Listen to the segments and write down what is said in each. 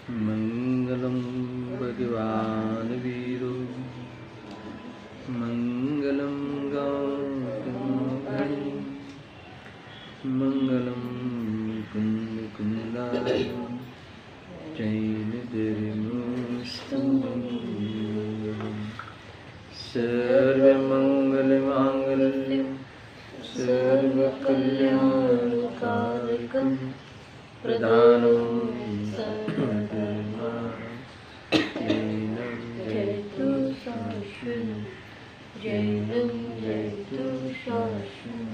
मंगलम भगवान वीरो मंगलम गौतमगणे मंगलम कुंद कुंदाय जैनदरिमुस्तु सर्वमंगलमांगल्यं सर्वकल्याणकारकं प्रधानं जयतु शाश्वतं जैनं जयतु शाश्वतं।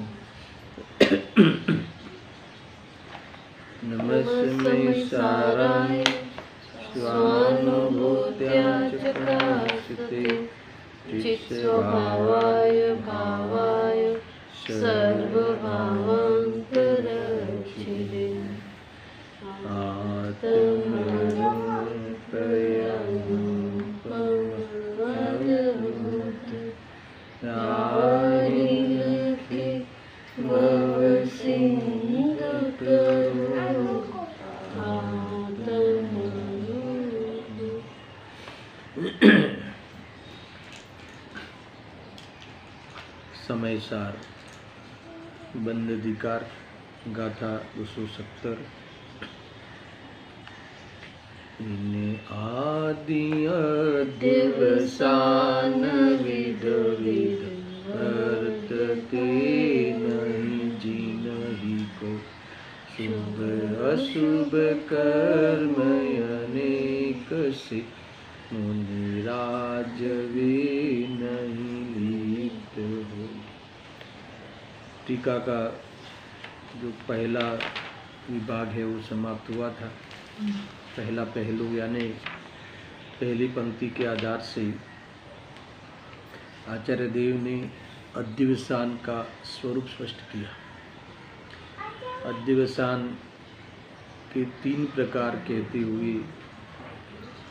नमस्ते साराय स्वानुभूत्या चकाशते चित्स्वभावाय भावाय सर्वभावान्तरक्षिणे आत्मरूपयानुपमवधूते राहिलके भवसिन्धुकरो समय सार बंद अधिकार गाथा 270। आदि दिवसान विध विध अर्थ ते नहीं जीनहि को शुभ अशुभ कर्म अनेक से मुनिराज वे नहीं लिप्त हो। टीका का जो पहला विभाग है वो समाप्त हुआ था। पहला पहलू यानी पहली पंक्ति के आधार से आचार्य देव ने अध्यवसान का स्वरूप स्पष्ट किया। अध्यवसान के 3 प्रकार कहते हुए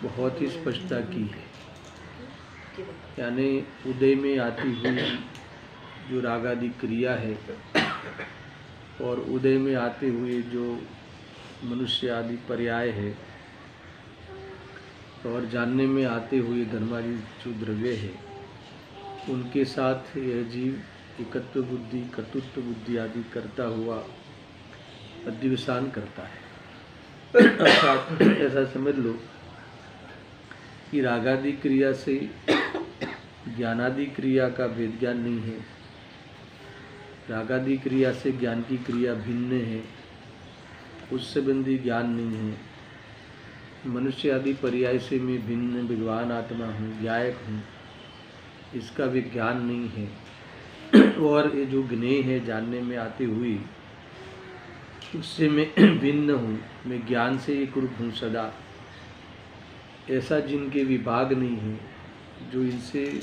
बहुत ही स्पष्टता की है। यानी उदय में आती हुई जो रागादि क्रिया है और उदय में आते हुए जो मनुष्य आदि पर्याय है और जानने में आते हुए धर्मादि जो द्रव्य है उनके साथ यह जीव एकत्व बुद्धि कर्तृत्व बुद्धि आदि करता हुआ अध्यवसान करता है। अर्थात ऐसा समझ लो कि रागादि क्रिया से ज्ञानादि क्रिया का भेद ज्ञान नहीं है। रागादि क्रिया से ज्ञान की क्रिया भिन्न है, उस संबंधी ज्ञान नहीं है। मनुष्य आदि पर्याय से मैं भिन्न विद्वान आत्मा हूँ, ज्ञायक हूँ, इसका विज्ञान नहीं है। और ये जो ज्ञेय है जानने में आती हुई उससे मैं भिन्न हूँ, मैं ज्ञान से एक रूप हूँ सदा, ऐसा जिनके विभाग नहीं है, जो इनसे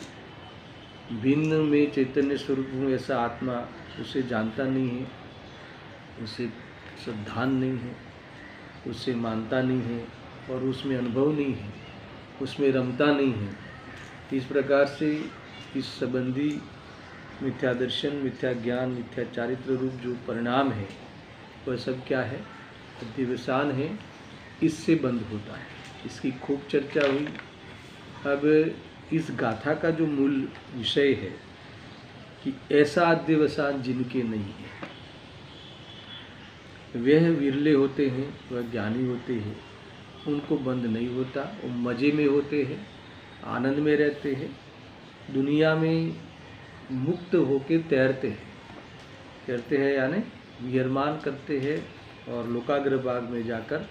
भिन्न में चैतन्य स्वरूप हूँ ऐसा आत्मा उसे जानता नहीं है, उसे श्रद्धान नहीं है, उसे मानता नहीं है और उसमें अनुभव नहीं है, उसमें रमता नहीं है। इस प्रकार से इस संबंधी मिथ्या दर्शन, मिथ्या ज्ञान, मिथ्या चारित्र रूप जो परिणाम है वह सब क्या है? अध्यवसान है। इससे बंद होता है। इसकी खूब चर्चा हुई। अब इस गाथा का जो मूल विषय है कि ऐसा अध्यवसान जिनके नहीं है, वह विरले होते हैं, वह ज्ञानी होते हैं, उनको बंद नहीं होता, वो मज़े में होते हैं, आनंद में रहते हैं, दुनिया में मुक्त होकर तैरते हैं यानी विहरमान करते हैं और लोकाग्र बाग में जाकर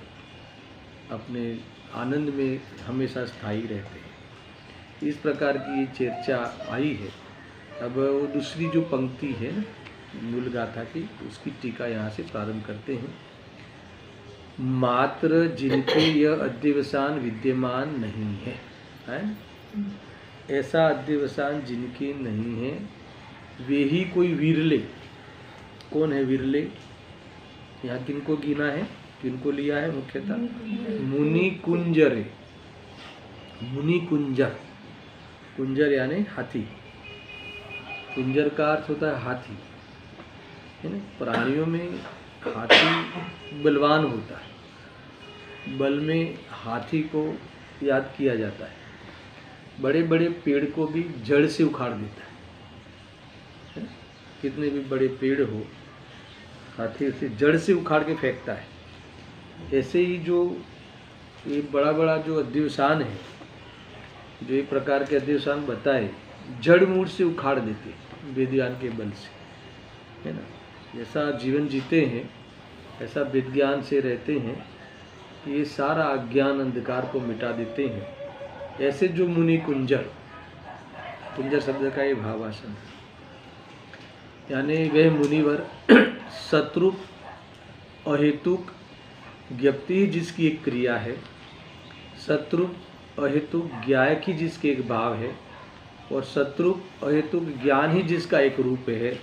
अपने आनंद में हमेशा स्थायी रहते हैं। इस प्रकार की ये चर्चा आई है। अब वो दूसरी जो पंक्ति है मूल गाथा की, उसकी टीका यहाँ से प्रारंभ करते हैं। मात्र जिनके यह अध्यवसान विद्यमान नहीं है, ऐसा अध्यवसान जिनके नहीं है वे ही कोई विरले। कौन है विरले? यहाँ किनको गिना है, किनको लिया है मुख्यतः? मुनि कुंजरे। मुनि कुंजर, कुंजर यानी हाथी। कुंजर का अर्थ होता है हाथी, है ना। प्राणियों में हाथी बलवान होता है, बल में हाथी को याद किया जाता है। बड़े बड़े पेड़ को भी जड़ से उखाड़ देता है। कितने भी बड़े पेड़ हो, हाथी उसे जड़ से उखाड़ के फेंकता है। ऐसे ही जो ये बड़ा बड़ा जो अध्यवसान है, जो एक प्रकार के अध्यवसान बताए, जड़ मूल से उखाड़ देते हैं विज्ञान के बल से, है ना। जैसा जीवन जीते हैं ऐसा विज्ञान से रहते हैं कि ये सारा अज्ञान अंधकार को मिटा देते हैं। ऐसे जो मुनि कुंजर, कुंजर शब्द का ये भावासन, यानी वह मुनिवर शत्रु अहेतुक ज्ञप्ति जिसकी एक क्रिया है, शत्रु अहेतुक ज्ञायक ही जिसके एक भाव है, और शत्रु अहेतुक ज्ञान ही जिसका एक रूप है,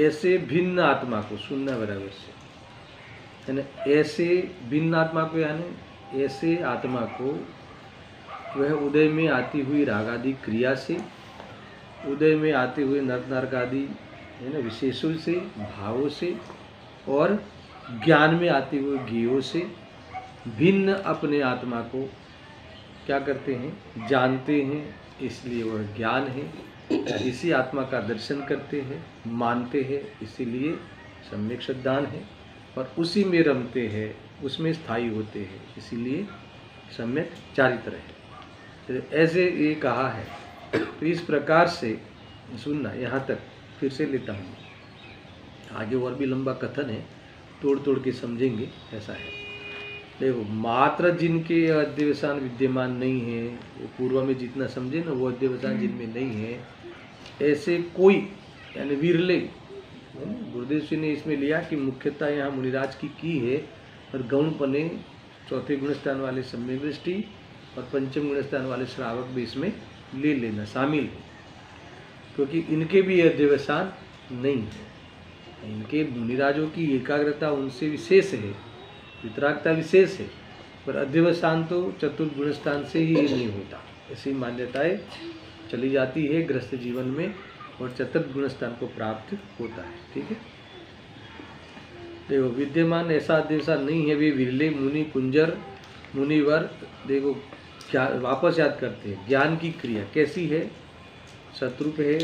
ऐसे भिन्न आत्मा को सुनना बराबर से, यानी ऐसे भिन्न आत्मा को, यानी ऐसे आत्मा को वह उदय में आती हुई रागादि क्रिया से, उदय में आते हुए नर्क आदि है ना विशेषों से, भावों से, और ज्ञान में आते हुए ज्ञेयों से भिन्न अपने आत्मा को क्या करते हैं, जानते हैं, इसलिए वह ज्ञान है। इसी आत्मा का दर्शन करते हैं, मानते हैं, इसीलिए सम्यक श्रद्धान है, और उसी में रमते हैं, उसमें स्थायी होते हैं, इसीलिए सम्यक चारित्र है। तो ऐसे ये कहा है। तो इस प्रकार से सुनना, यहाँ तक फिर से लेता हूँ, आगे और भी लंबा कथन है, तोड़ तोड़ के समझेंगे। ऐसा है, देखो, मात्र जिनके अध्यवसान विद्यमान नहीं है, वो पूर्व में जितना समझे ना, वो अध्यवसान जिनमें नहीं है, ऐसे कोई, यानी विरले, गुरुदेव जी ने इसमें लिया कि मुख्यतः यहाँ मुनिराज की है, और गौणपने चौथे गुणस्थान वाले सम्यक दृष्टि और पंचम गुणस्थान वाले श्रावक भी इसमें ले लेना, शामिल है, क्योंकि इनके भी अध्यवसान नहीं है। इनके मुनिराजों की एकाग्रता उनसे विशेष है, वितरागता विशेष है, पर अध्यवसान तो चतुर्थ गुणस्थान से ही नहीं होता। ऐसी मान्यताएं चली जाती है गृहस्थ जीवन में, और चतुर्थ गुणस्थान को प्राप्त होता है। ठीक है, देखो, विद्यमान ऐसा अध्यवसान नहीं है, वे विरले मुनि कुंजर मुनिवर। देखो क्या वापस याद करते हैं, ज्ञान की क्रिया कैसी है, शत्रुप है,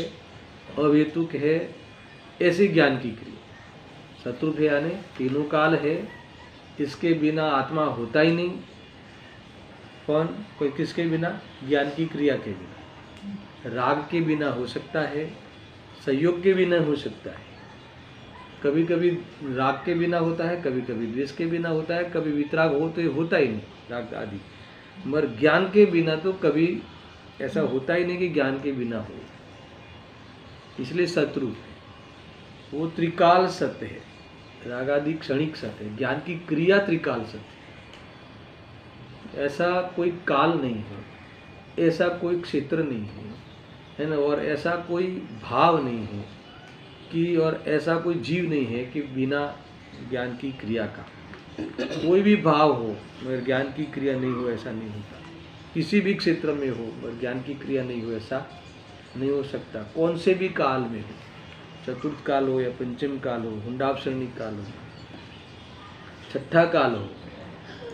अहेतुक है, ऐसे ज्ञान की क्रिया। शत्रुप है यानी तीनों काल है, इसके बिना आत्मा होता ही नहीं। कौन, कोई किसके बिना, ज्ञान की क्रिया के बिना। राग के बिना हो सकता है, संयोग के बिना हो सकता है, कभी कभी राग के बिना होता है, कभी कभी द्वेष के बिना होता है, कभी वितराग हो तो होता ही नहीं राग आदि। मगर ज्ञान के बिना तो कभी ऐसा होता ही नहीं कि ज्ञान के बिना हो, इसलिए शत्रु वो त्रिकाल सत्य है। राग आदि क्षणिक सत्य है, ज्ञान की क्रिया त्रिकाल सत्य है। ऐसा कोई काल नहीं है, ऐसा कोई क्षेत्र नहीं है ना, और ऐसा कोई भाव नहीं है कि, और ऐसा कोई जीव नहीं है कि बिना ज्ञान की क्रिया का। कोई भी भाव हो मगर ज्ञान की क्रिया नहीं हो, ऐसा नहीं होता। किसी भी क्षेत्र में हो मगर ज्ञान की क्रिया नहीं हो, ऐसा नहीं हो सकता। कौन से भी काल में हो, चतुर्थ काल हो या पंचम काल हो, हुंडापसरणिक काल हो, छठा काल हो,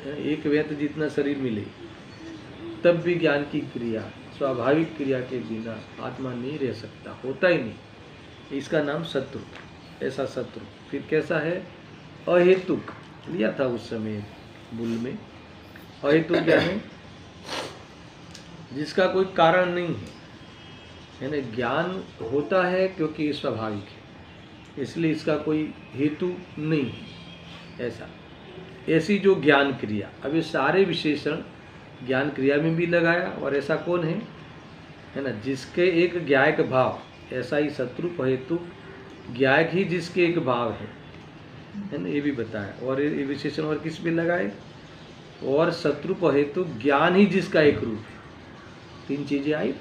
एक व्यक्त जितना शरीर मिले, तब भी ज्ञान की क्रिया, स्वाभाविक क्रिया के बिना आत्मा नहीं रह सकता, होता ही नहीं। इसका नाम शत्रु, ऐसा शत्रु। फिर कैसा है, अहेतुक, लिया था उस समय बुल में। अहेतुक क्या है, जिसका कोई कारण नहीं है, यानी ज्ञान होता है क्योंकि स्वाभाविक है, इसलिए इसका कोई हेतु नहीं है। ऐसा, ऐसी जो ज्ञान क्रिया, अब ये सारे विशेषण ज्ञान क्रिया में भी लगाया। और ऐसा कौन है ना, जिसके एक ज्ञायक भाव, ऐसा ही शत्रु हेतु ज्ञायक ही जिसके एक भाव है ना, ये भी बताया। और ये विशेषण और किस में लगाए, और शत्रु हेतु ज्ञान ही जिसका एक रूप है। तीन चीजें आई,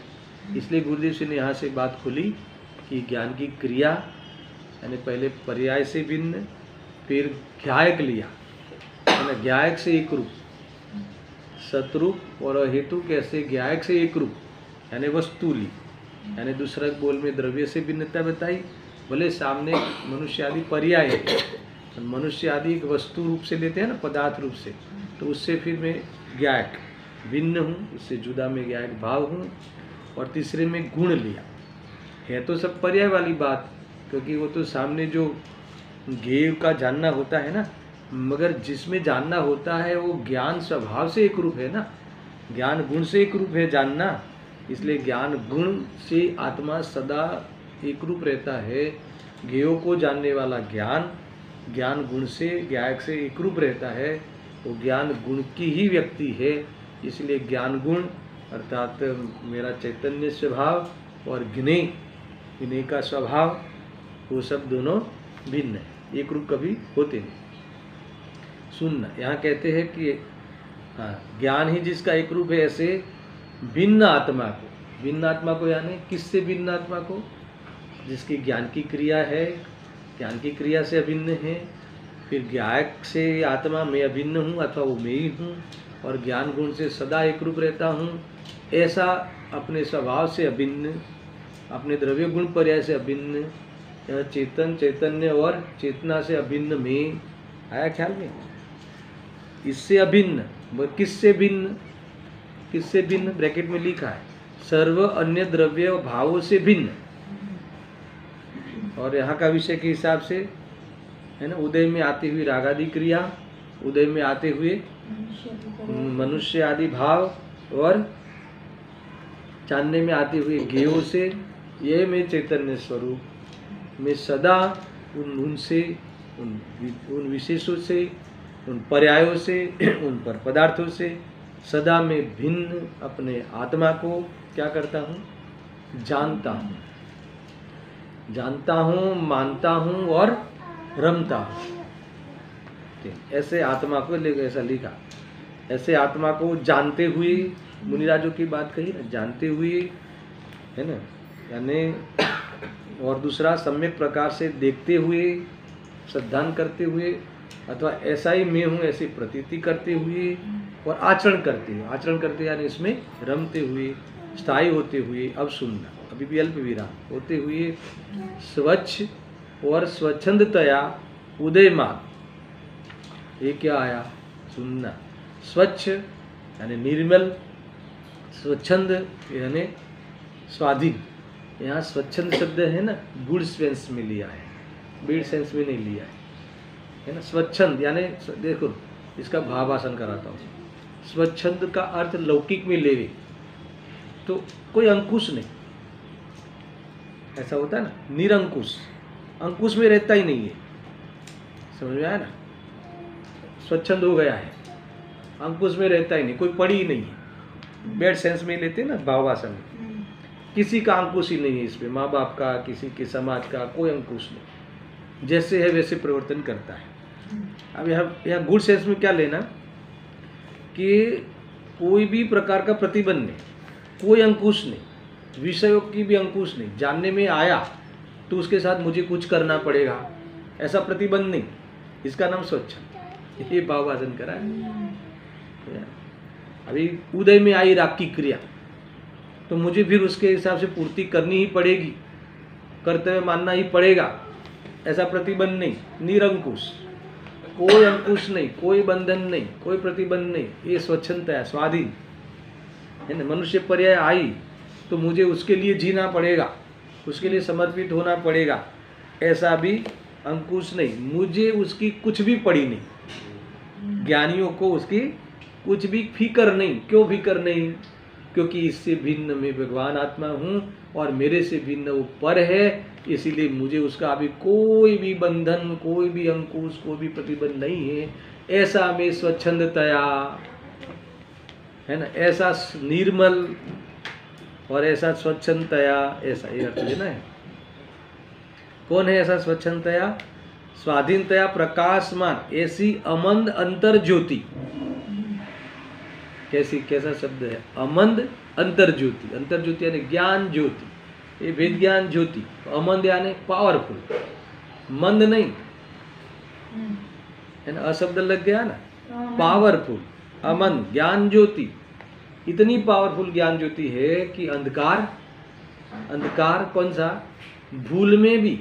इसलिए गुरुदेव जी ने यहाँ से बात खोली कि ज्ञान की क्रिया, यानी पहले पर्याय से भिन्न, फिर ज्ञायक लिया, है ना, ज्ञायक से एक रूप, शत्रुप और हेतु कैसे ज्ञायक से एक रूप, यानी वस्तु ली, यानी दूसरा बोल में द्रव्य से भिन्नता बताई। भले सामने मनुष्य आदि पर्याय है, मनुष्य आदि एक वस्तु रूप से लेते हैं ना, पदार्थ रूप से, तो उससे फिर मैं ज्ञायक भिन्न हूँ, उससे जुदा मैं ज्ञायक भाव हूँ। और तीसरे में गुण लिया है, तो सब पर्याय वाली बात, क्योंकि वो तो सामने जो ज्ञेय का जानना होता है ना, मगर जिसमें जानना होता है वो ज्ञान स्वभाव से एक रूप है ना, ज्ञान गुण से एक रूप है जानना, इसलिए ज्ञान गुण से आत्मा सदा एक रूप रहता है। ज्ञेयों को जानने वाला ज्ञान ज्ञान गुण से ज्ञायक से एक रूप रहता है, वो ज्ञान गुण की ही व्यक्ति है। इसलिए ज्ञान गुण अर्थात मेरा चैतन्य स्वभाव और ज्ञेय का स्वभाव, वो सब दोनों भिन्न है, एक रूप कभी होते नहीं। सुनना, यहाँ कहते हैं कि हाँ, ज्ञान ही जिसका एक रूप है, ऐसे भिन्न आत्मा को यानी किससे भिन्न आत्मा को? जिसकी ज्ञान की क्रिया है, ज्ञान की क्रिया से अभिन्न है। फिर ज्ञायक से आत्मा मैं अभिन्न हूँ अथवा वो मैं ही हूँ, और ज्ञान गुण से सदा एक रूप रहता हूँ। ऐसा अपने स्वभाव से अभिन्न, अपने द्रव्य गुण पर्याय से अभिन्न, यह चेतन चैतन्य और चेतना से अभिन्न में आया ख्याल में? इससे अभिन्न, किससे भिन्न? किससे भिन्न? ब्रैकेट में लिखा है सर्व अन्य द्रव्य भावों से भिन्न। और यहाँ का विषय के हिसाब से है ना, उदय में आती हुई रागादि क्रिया, उदय में आते हुए मनुष्य आदि भाव, और जानने में आते हुए ज्ञेयों से, ये मैं चैतन्य स्वरूप में सदा उनसे उन विशेषों से, उन पर्यायों से, उन पर पदार्थों से सदा मैं भिन्न अपने आत्मा को क्या करता हूँ? जानता हूँ, मानता हूँ और रमता हूँ। ऐसे आत्मा को ऐसा लिखा, ऐसे आत्मा को जानते हुए, मुनिराजों की बात कही ना, जानते हुए है ना, यानी और दूसरा सम्यक प्रकार से देखते हुए, श्रद्धान करते हुए, अथवा ऐसा ही मैं हूँ ऐसी प्रतीति करते हुए, और आचरण करते यानी इसमें रमते हुए, स्थायी होते हुए। अब सुनना, अभी भी अल्प विराम होते हुए स्वच्छ और स्वच्छंदतया उदयमान, ये क्या आया? सुनना, स्वच्छ यानी निर्मल, स्वच्छंद यानी स्वाधीन। यहाँ स्वच्छंद शब्द है ना, गुड सेंस में लिया है, बीड सेंस में नहीं लिया है ना। स्वच्छंद यानी देखो, इसका भावासन कराता हूँ। स्वच्छंद का अर्थ लौकिक में लेवे तो कोई अंकुश नहीं, ऐसा होता है ना, निरंकुश, अंकुश में रहता ही नहीं है, समझ में आया ना। स्वच्छंद हो गया है, अंकुश में रहता ही नहीं, कोई पड़ी ही नहीं है, बैड सेंस में लेते हैं ना भावासन में, किसी का अंकुश ही नहीं है इसमें, माँ बाप का, किसी के समाज का कोई अंकुश नहीं, जैसे है वैसे प्रवर्तन करता है। अब यहाँ गुड सेंस में क्या लेना कि कोई भी प्रकार का प्रतिबंध नहीं, कोई अंकुश नहीं, विषयों की भी अंकुश नहीं, जानने में आया तो उसके साथ मुझे कुछ करना पड़ेगा, ऐसा प्रतिबंध नहीं, इसका नाम स्वच्छ। ये भाववाचन करा है। अभी उदय में आई राग की क्रिया तो मुझे फिर उसके हिसाब से पूर्ति करनी ही पड़ेगी, कर्तव्य मानना ही पड़ेगा, ऐसा प्रतिबंध नहीं, निरंकुश, कोई अंकुश नहीं, कोई बंधन नहीं, कोई प्रतिबंध नहीं, ये स्वच्छंदता है, स्वाधीन है ना। मनुष्य पर्याय आई तो मुझे उसके लिए जीना पड़ेगा, उसके लिए समर्पित होना पड़ेगा, ऐसा भी अंकुश नहीं, मुझे उसकी कुछ भी पड़ी नहीं, ज्ञानियों को उसकी कुछ भी फिक्र नहीं। क्यों फिक्र नहीं? क्योंकि इससे भिन्न मैं भगवान आत्मा हूँ और मेरे से भिन्न वो पर है, इसीलिए मुझे उसका अभी कोई भी बंधन, कोई भी अंकुश, कोई भी प्रतिबंध नहीं है। ऐसा मैं स्वच्छंदतया है ना, ऐसा निर्मल और ऐसा स्वच्छंदतया, ऐसा ये अर्थ लेना है। कौन है ऐसा स्वच्छंदतया? स्वाधीनतया प्रकाशमान, ऐसी अमंद अंतर ज्योति। कैसा शब्द है? अमंद अंतर ज्योति। अंतर ज्योति यानी ज्ञान ज्योति, ये वेद ज्ञान ज्योति। अमंद यानी पावरफुल, मंद नहीं है ना, अशब्द लग गया ना, पावरफुल, अमंद ज्ञान ज्योति। इतनी पावरफुल ज्ञान ज्योति है कि अंधकार कौन सा? भूल में भी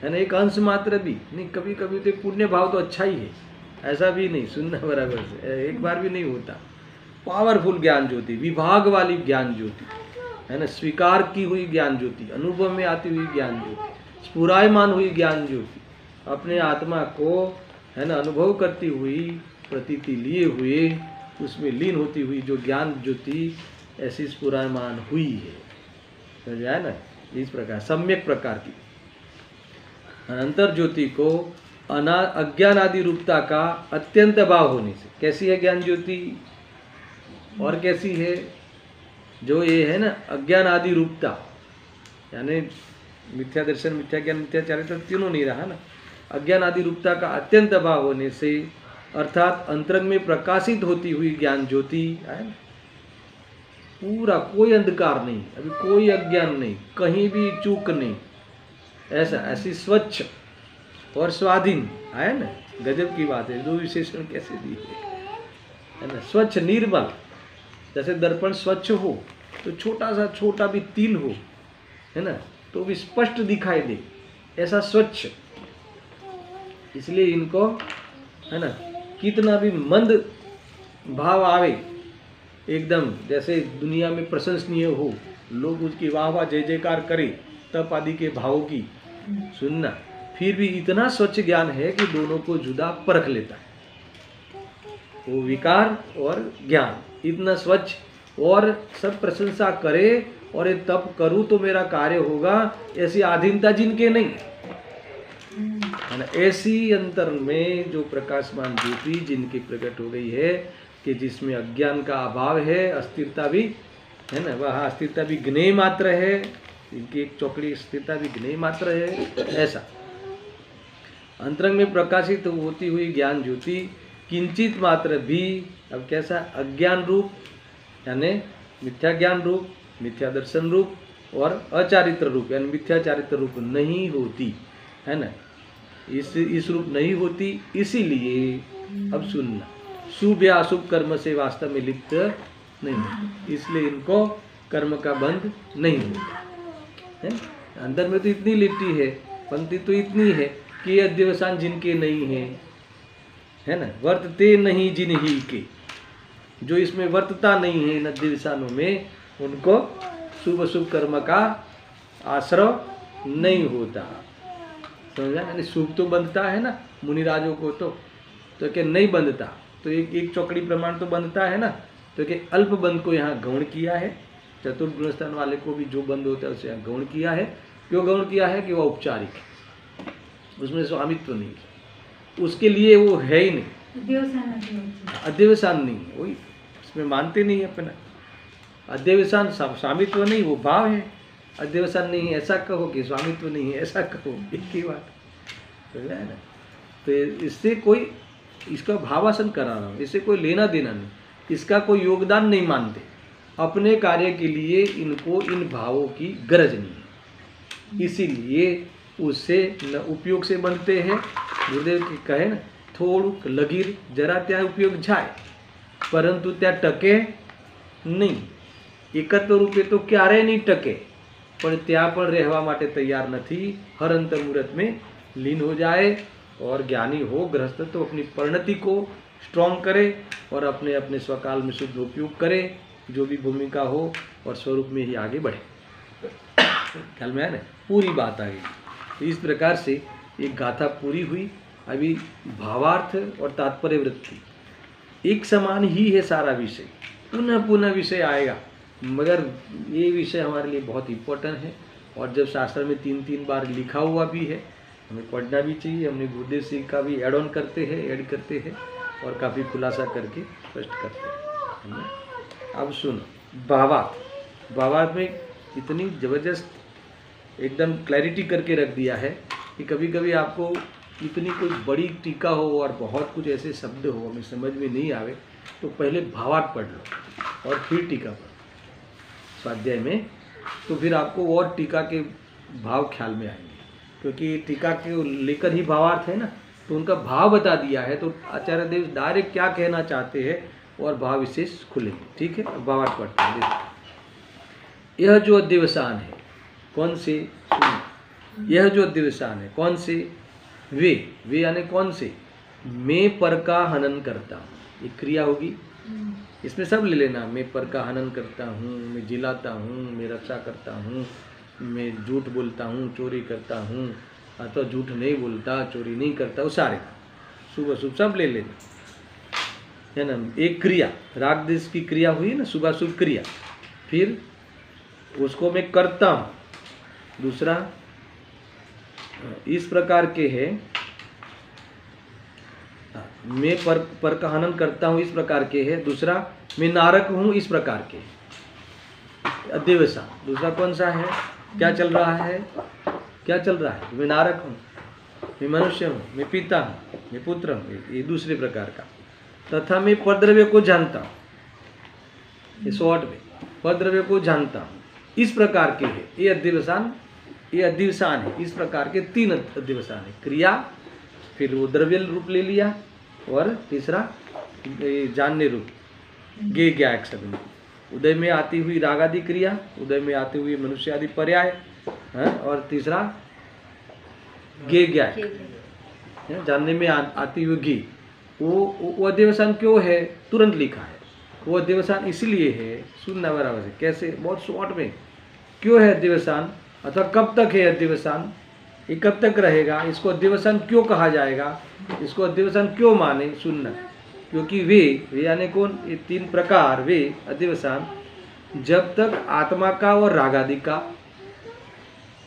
है ना, एक अंश मात्र भी नहीं, कभी कभी तो पुण्य भाव तो अच्छा ही है, ऐसा भी नहीं, सुनना बराबर से, एक बार भी नहीं होता। पावरफुल ज्ञान ज्योति, विभाग वाली ज्ञान ज्योति, है ना, स्वीकार की हुई ज्ञान ज्योति, अनुभव में आती हुई ज्ञान ज्योति, स्फुरायमान हुई ज्ञान ज्योति, अपने आत्मा को, है ना, अनुभव करती हुई, प्रतीति लिए हुए, उसमें लीन होती हुई जो ज्ञान ज्योति ऐसी स्फुरायमान हुई है, समझ आया ना। इस प्रकार सम्यक प्रकार की अंतर ज्योति को अज्ञान आदि रूपता का अत्यंत अभाव होने से, कैसी है ज्ञान ज्योति और कैसी है, जो ये है ना अज्ञान आदि रूपता, यानी मिथ्या दर्शन, मिथ्या ज्ञान, मिथ्या चारित्र तीनों नहीं रहा ना, अज्ञान आदि रूपता का अत्यंत अभाव होने से, अर्थात अंतरंग में प्रकाशित होती हुई ज्ञान ज्योति है ना, पूरा कोई अंधकार नहीं, अभी कोई अज्ञान नहीं, कहीं भी चूक नहीं, ऐसी स्वच्छ और स्वाधीन है ना। गजब की बात है, दो विशेषण कैसे दिए है ना। स्वच्छ निर्मल, जैसे दर्पण स्वच्छ हो तो छोटा भी तिल हो, है ना, तो भी स्पष्ट दिखाई दे, ऐसा स्वच्छ। इसलिए इनको, है ना, कितना भी मंद भाव आवे, एकदम जैसे दुनिया में प्रशंसनीय हो, लोग उसकी वाह वाह जय जयकार करे, तप आदि के भावों की सुनना, फिर भी इतना स्वच्छ ज्ञान है कि दोनों को जुदा परख लेता है, वो विकार और ज्ञान इतना स्वच्छ, और सब प्रशंसा करे और ये तप करूं तो मेरा कार्य होगा, ऐसी आधीनता जिनके नहीं है ना। ऐसी अंतर में जो प्रकाशमान ज्योति जिनकी प्रकट हो गई है, कि जिसमें अज्ञान का अभाव है, अस्थिरता भी है ना, वह अस्थिरता भी ज्ञेय मात्र है, इनकी एक चौकड़ी स्थिरता भी ज्ञेय मात्र है। ऐसा अंतरंग में प्रकाशित होती हुई ज्ञान ज्योति किंचित मात्र भी, अब कैसा, अज्ञान रूप यानी मिथ्या ज्ञान रूप, मिथ्या दर्शन रूप और अचारित्र रूप यानी मिथ्या चारित्र रूप नहीं होती, है ना। इस रूप नहीं होती, इसीलिए अब सुनना, शुभ या अशुभ कर्म से वास्तव में लिप्त नहीं होती, इसलिए इनको कर्म का बंध नहीं होता है। अंदर में तो इतनी लिट्टी है, पंक्ति तो इतनी है कि यह दिवसान जिनके नहीं है ना, वर्तते नहीं जिन ही के, जो इसमें वर्तता नहीं है न दिवसानों में, उनको शुभ अशुभ कर्म का आश्रय नहीं होता, समझा। यानी शुभ तो बंधता है ना मुनिराजों को, तो क्या नहीं बंधता, तो एक चौकड़ी प्रमाण तो बंधता है ना, तो क्या अल्प बंध को यहाँ गौण किया है, चतुर्थ गुणस्थान वाले को भी जो बंध होता है उसे यहाँ गौण किया है। क्यों गौण किया है कि वह औपचारिक है, उसमें स्वामित्व नहीं है, उसके लिए वो है ही नहीं, अध्यवसान नहीं है, वही उसमें मानते नहीं है अपना अध्यवसान, स्वामित्व नहीं, वो भाव है, अध्यवसान नहीं है ऐसा कहो कि स्वामित्व नहीं है ऐसा कहो, एक ही बात है ना। तो इससे कोई, इसका भावासन करा रहा हूँ, इससे कोई लेना देना नहीं, इसका कोई योगदान नहीं मानते, अपने कार्य के लिए इनको इन भावों की गरज नहीं है, इसीलिए उससे न उपयोग से बनते हैं। गुरुदेव की कहे ना, થોડુંક લગીર જરા ત્યાં ઉપયોગ જાય પરંતુ ત્યાં ટકે નહીં, એકત્વ રૂપે તો ક્યારેય નહીં ટકે, પણ ત્યાં પણ રહેવા માટે તૈયાર નથી, હર અંતર મુહૂર્ત में लीन हो जाए और ज्ञानी हो गृहस्थ तो अपनी परिणति को स्ट्रॉन्ग करे और अपने अपने स्वकाल में शुद्ध उपयोग करे, जो भी भूमिका हो, और स्वरूप में ही आगे बढ़े। ख्याल में आया ना, पूरी बात आ गई। तो इस प्रकार से एक गाथा पूरी हुई। अभी भावार्थ और तात्पर्य वृत्ति एक समान ही है सारा विषय, पुनः पुनः विषय आएगा, मगर ये विषय हमारे लिए बहुत इम्पोर्टेंट है, और जब शास्त्र में 3-3 बार लिखा हुआ भी है, हमें पढ़ना भी चाहिए। हमने गुरुदेव सिंह का भी ऐड ऑन करते हैं, ऐड करते हैं और काफ़ी खुलासा करके स्पष्ट करते हैं। अब सुनो भावार्थ, भावार्थ में इतनी ज़बरदस्त एकदम क्लैरिटी करके रख दिया है कि कभी कभी आपको इतनी कोई बड़ी टीका हो और बहुत कुछ ऐसे शब्द हो हमें समझ में नहीं आवे, तो पहले भावार्थ पढ़ लो और फिर टीका पढ़ो स्वाध्याय में, तो फिर आपको और टीका के भाव ख्याल में आएंगे, क्योंकि टीका के लेकर ही भावार्थ है ना, तो उनका भाव बता दिया है, तो आचार्य देव डायरेक्ट क्या कहना चाहते हैं और भाव विशेष खुलेंगे। ठीक है, भावार्थ पढ़ते हैं। देखो, यह जो अध्यवसान है, कौन से, यह जो अध्यवसान है कौन से, वे यानी कौन से, मैं पर का हनन करता हूँ, ये क्रिया होगी। इसमें सब ले लेना, मैं पर का हनन करता हूँ, मैं जिलाता हूँ, मैं रक्षा करता हूँ, मैं झूठ बोलता हूँ, चोरी करता हूँ, अथवा झूठ नहीं बोलता, चोरी नहीं करता, वो सारे शुभ अशुभ सब ले लेना, है ना। एक क्रिया राग देश की क्रिया हुई ना, शुभ अशुभ क्रिया, फिर उसको मैं करता हूँ। दूसरा इस प्रकार के है, मैं पर का हनन करता हूँ इस प्रकार के है। दूसरा मैं नारक हूँ इस प्रकार के, अध्यवसान। दूसरा कौन सा है, क्या चल रहा है, क्या चल रहा है, मैं नारक हूँ, मैं मनुष्य हूँ, मैं पिता हूँ, मैं पुत्र हूँ, ये दूसरे प्रकार का। तथा मैं परद्रव्य को जानता हूँ, ये शॉर्ट में परद्रव्य को जानता हूँ, इस प्रकार के है। ये अध्यवसान, ये अध्यवसान है। इस प्रकार के तीन अध्यवसान है, क्रिया, फिर वो द्रव्य रूप ले लिया, और तीसरा जानने रूप गे ज्ञायक शब्द। उदय में आती हुई राग आदि क्रिया, उदय में आती हुई मनुष्य आदि पर्याय, और तीसरा गे ज्ञायक, जानने में आती हुई गे। वो अध्यवसान क्यों है, तुरंत लिखा है। वो अध्यवसान इसलिए है, सुनना बराबर से, कैसे, बहुत शॉर्ट में, क्यों है अध्यवसान, अथवा कब तक है अध्यवसान, ये कब तक रहेगा, इसको अध्यवसान क्यों कहा जाएगा, इसको अध्यवसान क्यों माने, सुनना। क्योंकि वे यानी कौन, ये तीन प्रकार वे अध्यवसान, जब तक आत्मा का और राग आदि का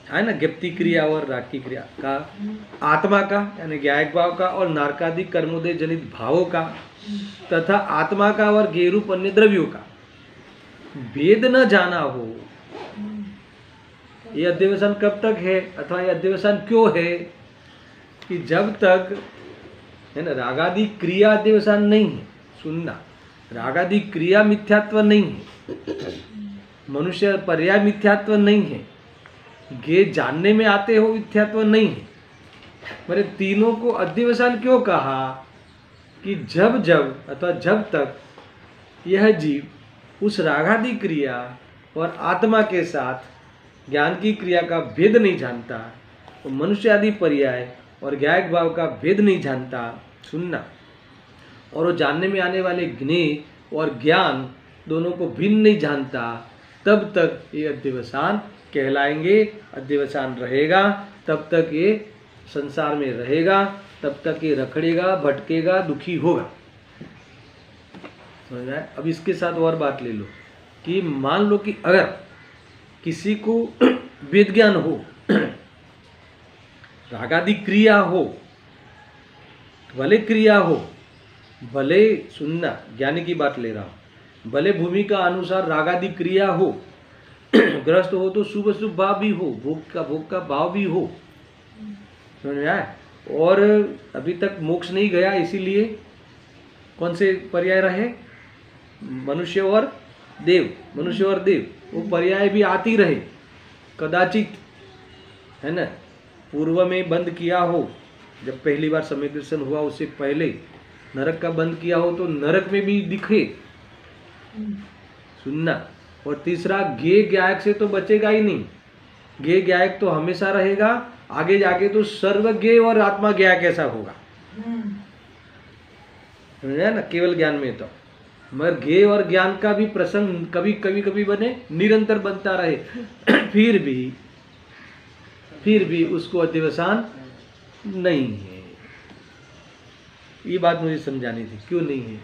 है ना, ज्ञप्ति क्रिया और राग की क्रिया का, आत्मा का यानी ज्ञायक भाव का और नारकादि कर्मोदय जनित भावों का, तथा आत्मा का और गेरूप अन्य द्रव्यों का भेद न जाना हो, ये अध्यवसान कब तक है, अथवा ये अध्यवसान क्यों है, कि जब तक है ना रागादि क्रिया अध्यवसान नहीं है, सुनना, रागादि क्रिया मिथ्यात्व नहीं है, मनुष्य पर्याय मिथ्यात्व नहीं है, गे जानने में आते हो मिथ्यात्व नहीं है। मेरे तीनों को अध्यवसान क्यों कहा, कि जब जब अथवा जब तक यह जीव उस रागादि क्रिया और आत्मा के साथ ज्ञान की क्रिया का भेद नहीं जानता, तो मनुष्य आदि पर्याय और ज्ञायक भाव का भेद नहीं जानता, सुनना, और वो जानने में आने वाले ज्ञेय और ज्ञान दोनों को भिन्न नहीं जानता, तब तक ये अध्यवसान कहलाएंगे। अध्यवसान रहेगा तब तक ये संसार में रहेगा, तब तक ये रखड़ेगा, भटकेगा, दुखी होगा, समझ में आया। अब इसके साथ और बात ले लो, कि मान लो कि अगर किसी को वेद ज्ञान हो, रागादि क्रिया हो, भले क्रिया हो, भले, सुनना, ज्ञानी की बात ले रहा हूं, भले भूमि का अनुसार रागादि क्रिया हो, ग्रस्त हो तो शुभ शुभ भाव भी हो, भोग का भाव भी हो, समझ में आया। और अभी तक मोक्ष नहीं गया, इसीलिए कौन से पर्याय रहे, मनुष्य और देव, मनुष्य और देव, वो पर्याय भी आती रहे कदाचित, है ना। पूर्व में बंद किया हो, जब पहली बार सम्यक दर्शन हुआ उससे पहले नरक का बंद किया हो तो नरक में भी दिखे, सुनना। और तीसरा गे ज्ञायक से तो बचेगा ही नहीं, गे ज्ञायक तो हमेशा रहेगा, आगे जाके तो सर्वज्ञ और आत्मा ज्ञायक कैसा होगा, है ना, केवल ज्ञान में तो। मगर ज्ञेय और ज्ञान का भी प्रसंग कभी कभी बने, निरंतर बनता रहे, फिर भी उसको अध्यवसान नहीं है। ये बात मुझे समझानी थी, क्यों नहीं है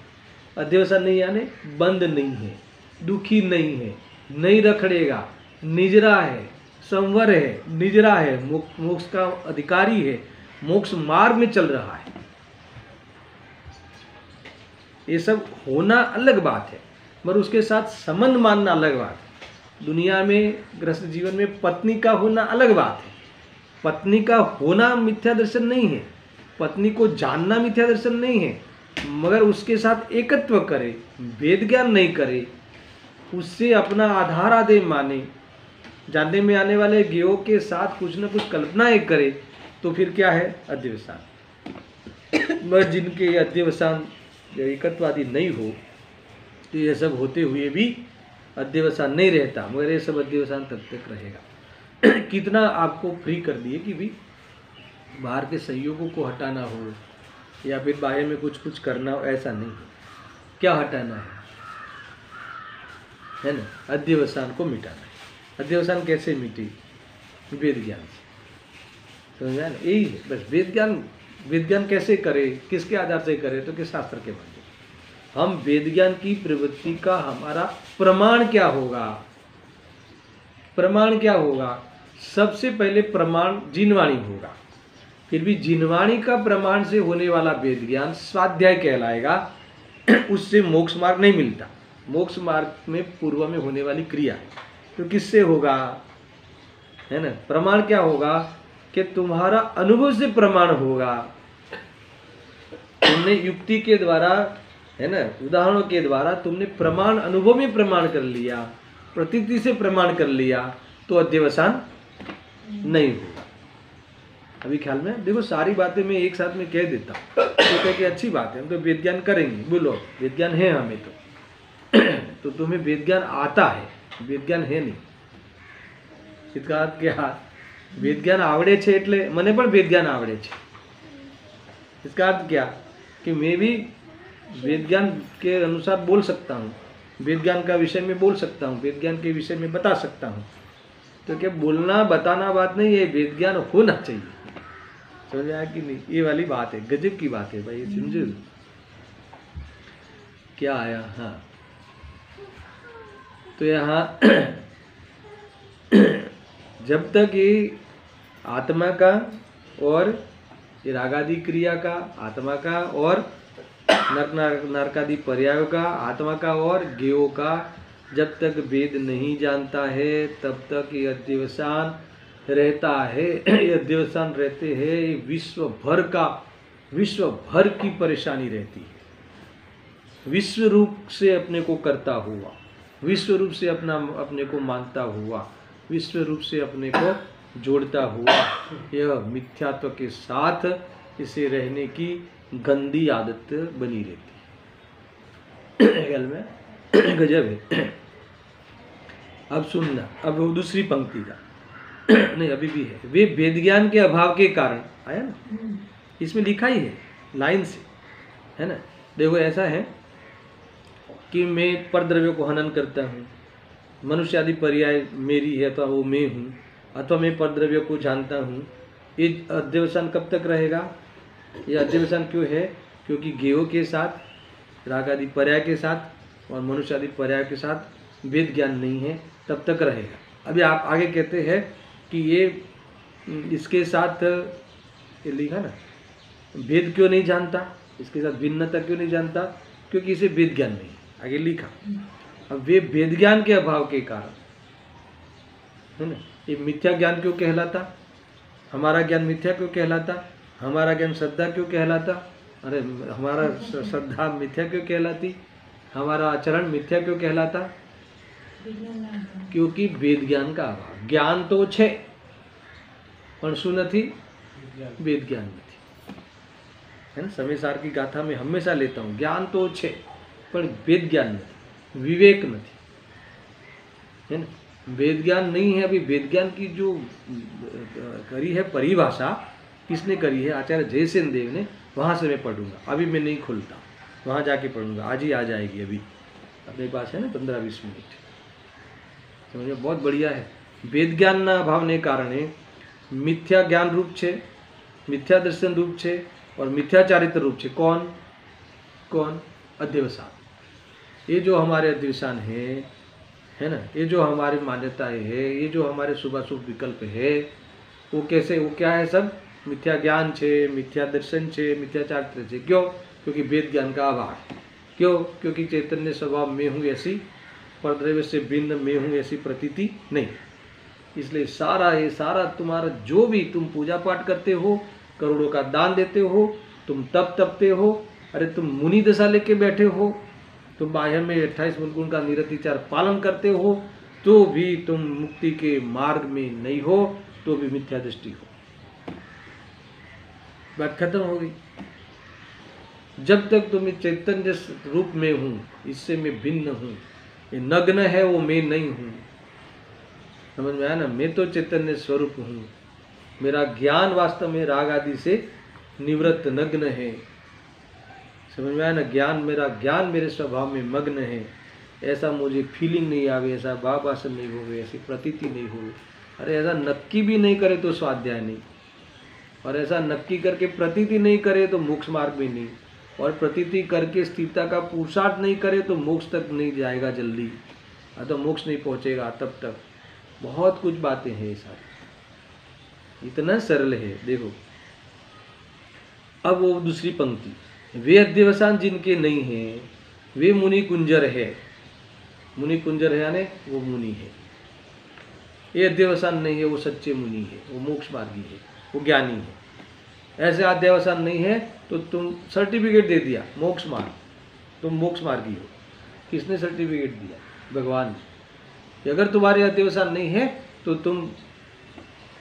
अध्यवसान, नहीं यानी बंद नहीं है, दुखी नहीं है, नहीं रखड़ेगा, निजरा है, संवर है, निजरा है, मोक्ष का अधिकारी है, मोक्ष मार्ग में चल रहा है। ये सब होना अलग बात है, मगर उसके साथ संबंध मानना अलग बात है। दुनिया में गृहस्थ जीवन में पत्नी का होना अलग बात है, पत्नी का होना मिथ्या दर्शन नहीं है, पत्नी को जानना मिथ्या दर्शन नहीं है, मगर उसके साथ एकत्व करे, वेद ज्ञान नहीं करे, उससे अपना आधार आदि माने, जानने में आने वाले ज्ञेयों के साथ कुछ न कुछ कल्पनाएं करे, तो फिर क्या है अध्यवसान। मगर जिनके अध्यवसान एकत्वादि नहीं हो, तो ये सब होते हुए भी अध्यवसान नहीं रहता, मगर ये सब अध्यवसान तब तक रहेगा। कितना आपको फ्री कर दिए कि भी बाहर के सहयोगों को हटाना हो, या फिर बाह्य में कुछ कुछ करना हो, ऐसा नहीं। क्या हटाना है ना? अध्यवसान को मिटाना है। अध्यवसान कैसे मिटी? वेद ज्ञान से, समझ आया ना? यही है बस। वेद ज्ञान कैसे करे, किसके आधार से करे? तो किस शास्त्र के माध्यम। हम वेद ज्ञान की प्रवृत्ति का हमारा प्रमाण क्या होगा? प्रमाण क्या होगा? सबसे पहले प्रमाण जिनवाणी होगा। फिर भी जिनवाणी का प्रमाण से होने वाला वेद ज्ञान स्वाध्याय कहलाएगा। उससे मोक्ष मार्ग नहीं मिलता। मोक्ष मार्ग में पूर्व में होने वाली क्रिया तो किससे होगा? है ना? प्रमाण क्या होगा कि तुम्हारा अनुभव से प्रमाण होगा। तुमने युक्ति के द्वारा, है ना, उदाहरणों के द्वारा तुमने प्रमाण, अनुभव में प्रमाण कर लिया, प्रतीति से प्रमाण कर लिया, तो अध्यवसान नहीं होगा। अभी ख्याल में देखो, सारी बातें मैं एक साथ में कह देता हूँ तो कह के अच्छी बात है, हम तो वेद ज्ञान करेंगे। बोलो वेद ज्ञान है हमें तो तुम्हें वेद ज्ञान आता है, वेद ज्ञान है नहीं। इसका अर्थ क्या? वेद ज्ञान आवड़े छे એટલે મને પણ વેદ જ્ઞાન આવડે છે। इसका अर्थ क्या कि मैं भी वेद ज्ञान के अनुसार बोल सकता हूँ, वेद ज्ञान का विषय में बोल सकता हूँ, वेद ज्ञान के विषय में बता सकता हूँ। तो क्या बोलना बताना बात नहीं है, वेद ज्ञान होना चाहिए। समझ आया कि नहीं? ये वाली बात है, गजब की बात है भाई, समझे? क्या आया? हाँ, तो यहाँ जब तक ये आत्मा का और ये रागादि क्रिया का, आत्मा का और नरकादि पर्यायों का, आत्मा का और ज्ञेयों का जब तक वेद नहीं जानता है तब तक ये अध्यवसान रहता है। ये अध्यवसान रहते हैं, विश्व भर की परेशानी रहती है। विश्व रूप से अपने को करता हुआ, विश्व रूप से अपने को मानता हुआ, विश्व रूप से अपने को जोड़ता हुआ, यह मिथ्यात्व के साथ इसे रहने की गंदी आदत बनी रहती है। में गजब है। अब सुनना, अब वो दूसरी पंक्ति का नहीं, अभी भी है। वे वेद ज्ञान के अभाव के कारण, आया ना, इसमें लिखा ही है लाइन से, है ना। देखो ऐसा है कि मैं परद्रव्यों को हनन करता हूँ, मनुष्य आदि पर्याय मेरी है अथवा वो मैं हूँ, अथवा मैं परद्रव्यों को जानता हूँ। ये अध्यवसान कब तक रहेगा? ये अध्यवसान क्यों है? क्योंकि ज्ञेयों के साथ, राग आदि पर्याय के साथ और मनुष्य आदि पर्याय के साथ वेद ज्ञान नहीं है, तब तक रहेगा। अभी आप आगे कहते हैं कि ये इसके साथ, ये लिखा ना, वेद क्यों नहीं जानता, इसके साथ भिन्नता क्यों नहीं जानता? क्योंकि इसे वेद ज्ञान नहीं, आगे लिखा। अब वे वेद ज्ञान के अभाव के कारण, है ना, ये मिथ्या ज्ञान क्यों कहलाता? हमारा ज्ञान मिथ्या क्यों कहलाता? हमारा ज्ञान श्रद्धा क्यों कहलाता? अरे हमारा श्रद्धा मिथ्या क्यों कहलाती? हमारा आचरण मिथ्या क्यों कहलाता? क्योंकि वेद ज्ञान का अभाव। ज्ञान तो छे पण शुं नथी? वेद ज्ञान नहीं, है ना। समय सार की गाथा में हमेशा लेता हूँ, ज्ञान तो छे पण वेद ज्ञान नहीं, विवेक नहीं, है ना। वेद ज्ञान नहीं है। अभी वेद ज्ञान की जो करी है परिभाषा किसने करी है? आचार्य जयसेन देव ने। वहाँ से मैं पढ़ूंगा, अभी मैं नहीं खुलता, वहाँ जाके पढ़ूंगा, आज ही आ जाएगी। अभी अपने पास है ना 15-20 मिनट, समझो, बहुत बढ़िया है। वेद ज्ञान ना अभाव ने कारणे मिथ्या ज्ञान रूप छे, मिथ्या दर्शन रूप छे और मिथ्या चारित्र रूप छे। कौन? अध्यवसान। ये जो हमारे अध्यवसान है ना, ये जो हमारी मान्यताएं है, ये जो हमारे शुभाशुभ विकल्प है, वो कैसे, वो क्या है? सब मिथ्या ज्ञान छे, मिथ्या दर्शन छे, मिथ्या चारित्र छे। क्यों? क्योंकि वेद ज्ञान का अभाव है। क्यों? क्योंकि चैतन्य स्वभाव में हूँ ऐसी, परद्रव्य से भिन्न में हूँ ऐसी प्रतीति नहीं। इसलिए ये सारा तुम्हारा जो भी तुम पूजा पाठ करते हो, करोड़ों का दान देते हो, तुम तप तपते हो, अरे तुम मुनि दशा लेके बैठे हो, तुम बाह्य में 28 गुण का निरतिचार पालन करते हो, तो भी तुम मुक्ति के मार्ग में नहीं हो, तो भी मिथ्या दृष्टि हो। बात खत्म हो गई। जब तक तुम चैतन्य रूप में हूँ, इससे मैं भिन्न हूँ, ये नग्न है वो मैं नहीं हूँ। समझ में आया ना? मैं तो चैतन्य स्वरूप हूँ। मेरा ज्ञान वास्तव में राग आदि से निवृत्त नग्न है। समझ में आया ना। ज्ञान मेरे स्वभाव में मग्न है, ऐसा मुझे फीलिंग नहीं आवे, ऐसा भाव भाषण नहीं होवे, ऐसी प्रतीति नहीं होवे। अरे ऐसा नक्की भी नहीं करे तो स्वाध्याय नहीं, और ऐसा नक्की करके प्रतीति नहीं करे तो मोक्ष मार्ग भी नहीं, और प्रतीति करके स्थिरता का पुरुषार्थ नहीं करे तो मोक्ष तक नहीं जाएगा जल्दी, तो मोक्ष नहीं पहुंचेगा तब तक। बहुत कुछ बातें हैं सारी, इतना सरल है। देखो अब वो दूसरी पंक्ति, वे अध्यवसान जिनके नहीं हैं वे मुनि कुंजर है। मुनि कुंजर है यानी वो मुनि है। ये अध्यवसान नहीं है वो सच्चे मुनि है, वो मोक्ष मार्गी है, वो ज्ञानी है। ऐसे अध्यवसान नहीं है तो तुम सर्टिफिकेट दे दिया मोक्ष मार्ग, तुम मोक्ष मार्गी हो। किसने सर्टिफिकेट दिया? भगवान ने। अगर तुम्हारे अध्यवसान नहीं है तो तुम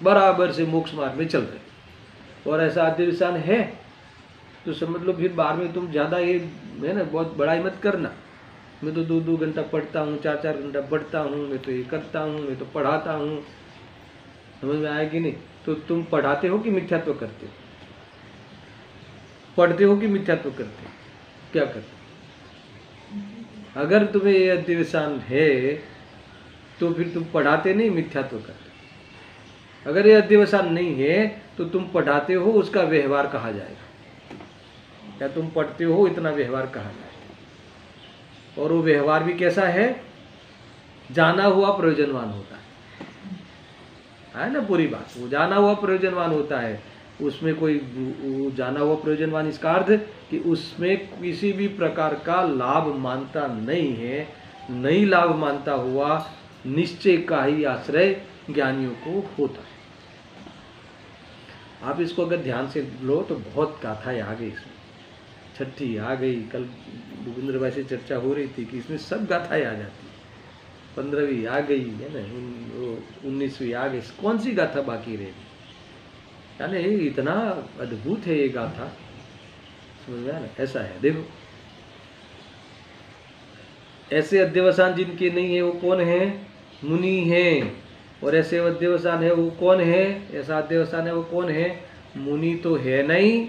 बराबर से मोक्ष मार्ग में चल रहे। और ऐसा अध्यवसान है तो समझ लो फिर बाद में तुम ज़्यादा ये है ना, बहुत बड़ाई मत करना। मैं तो 2-2 घंटा पढ़ता हूँ, 4-4 घंटा पढ़ता हूँ, मैं तो ये करता हूँ, मैं तो पढ़ाता हूँ। समझ में आया कि नहीं? तो तुम पढ़ाते हो कि मिथ्यात्व करते हो? पढ़ते हो कि मिथ्यात्व करते हो? क्या करते हो? अगर तुम्हें ये अध्यवसान है तो फिर तुम पढ़ाते नहीं, मिथ्यात्व करते। अगर ये अध्यवसान नहीं है तो तुम पढ़ाते हो, उसका व्यवहार कहा जाएगा, या तुम पढ़ते हो इतना व्यवहार कहा जाएगा। और वो व्यवहार भी कैसा है? जाना हुआ प्रयोजनवान होता है ना पूरी बात। वो जाना हुआ प्रयोजनवान होता है, उसमें कोई जाना हुआ प्रयोजनवान इसका अर्थ कि उसमें किसी भी प्रकार का लाभ मानता नहीं है। नहीं लाभ मानता हुआ निश्चय का ही आश्रय ज्ञानियों को होता है। आप इसको अगर ध्यान से लो तो बहुत गाथाएं आ गई इसमें। छठी आ गई, कल भूपेंद्र भाई से चर्चा हो रही थी कि इसमें सब गाथाएं आ जाती है। 15वीं आ गई है ना, 19वीं आ गई, कौन सी गाथा बाकी रहेगी? यानी इतना अद्भुत है ये गाथा, समझ में आया ना। ऐसा है, देखो ऐसे अध्यवसान जिनके नहीं है वो कौन है? मुनि है। और ऐसे अध्यवसान है वो कौन है? ऐसा अध्यवसान है वो कौन है? मुनि तो है नहीं,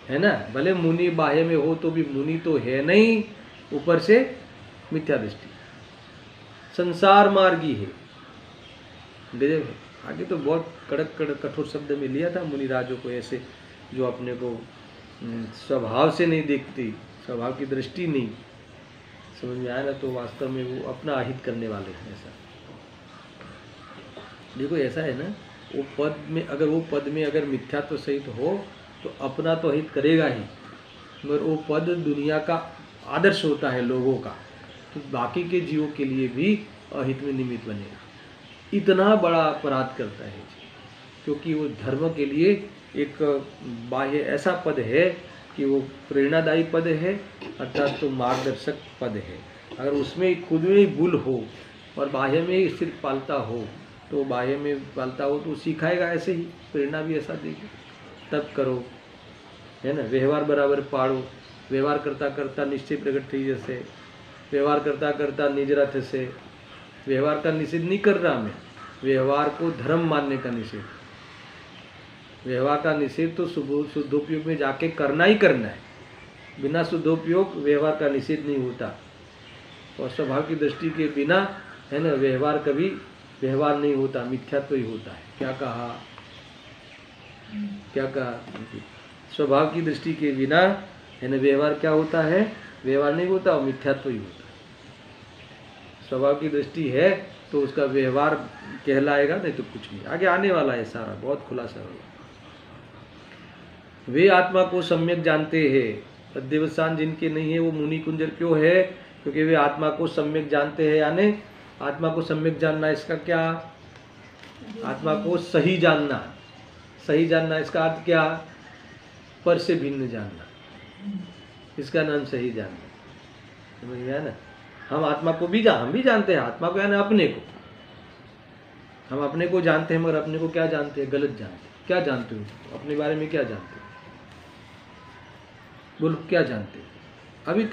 है ना। भले मुनि बाह्य में हो तो भी मुनि तो है नहीं, ऊपर से मिथ्या दृष्टि, संसार मार्गी है। देखो आगे तो बहुत कड़क कठोर शब्द में लिया था मुनि राजों को, ऐसे जो अपने को स्वभाव से नहीं देखती, स्वभाव की दृष्टि नहीं। समझ में आया ना? तो वास्तव में वो अपना अहित करने वाले हैं। ऐसा देखो ऐसा है ना, वो पद में अगर वो पद में अगर मिथ्यात्व सहित हो तो अपना तो हित करेगा ही, मगर वो पद दुनिया का आदर्श होता है लोगों का, तो बाकी के जीवों के लिए भी अहित में निमित्त बनेगा। इतना बड़ा अपराध करता है क्योंकि वो धर्म के लिए एक बाह्य ऐसा पद है कि वो प्रेरणादायी पद है, अर्थात तो मार्गदर्शक पद है। अगर उसमें खुद में ही भूल हो और बाह्य में ही सिर्फ पालता हो, तो बाह्य में पालता हो तो सिखाएगा ऐसे ही, प्रेरणा भी ऐसा देगी, तब करो, है ना। व्यवहार बराबर पाड़ो, व्यवहार करता करता निश्चय प्रकट थी जैसे, व्यवहार करता करता निज रथ से। व्यवहार का निषेध नहीं कर रहा मैं, व्यवहार को धर्म मानने का निषेध। व्यवहार का निषेध तो शुद्धोपयोग में जाके करना ही करना है, बिना शुद्धोपयोग व्यवहार का निषेध नहीं होता। और स्वभाव की दृष्टि के बिना, है ना, व्यवहार कभी व्यवहार नहीं होता, मिथ्यात्व ही होता है। क्या कहा? क्या कहा? स्वभाव की दृष्टि के बिना, है ना, व्यवहार क्या होता है? व्यवहार नहीं होता और मिथ्यात्व ही होता है। स्वभाव की दृष्टि है तो उसका व्यवहार कहलाएगा, नहीं तो कुछ नहीं। आगे आने वाला है सारा, बहुत खुलासा होगा। वे आत्मा को सम्यक जानते हैं। अध्यवसान जिनके नहीं है वो मुनि कुंजर क्यों है? क्योंकि वे आत्मा को सम्यक जानते हैं। यानी आत्मा को सम्यक जानना, इसका क्या? आत्मा को सही जानना। सही जानना इसका अर्थ क्या? पर से भिन्न जानना, इसका नाम सही जानना। समझ में आया ना? हम आत्मा को भी हम भी जानते हैं आत्मा को, यानी अपने को। हम अपने को जानते हैं, मगर अपने को क्या जानते हैं? गलत जानते हैं। क्या जानते हो अपने बारे में? क्या जानते हो? बोलो, क्या जानते हो?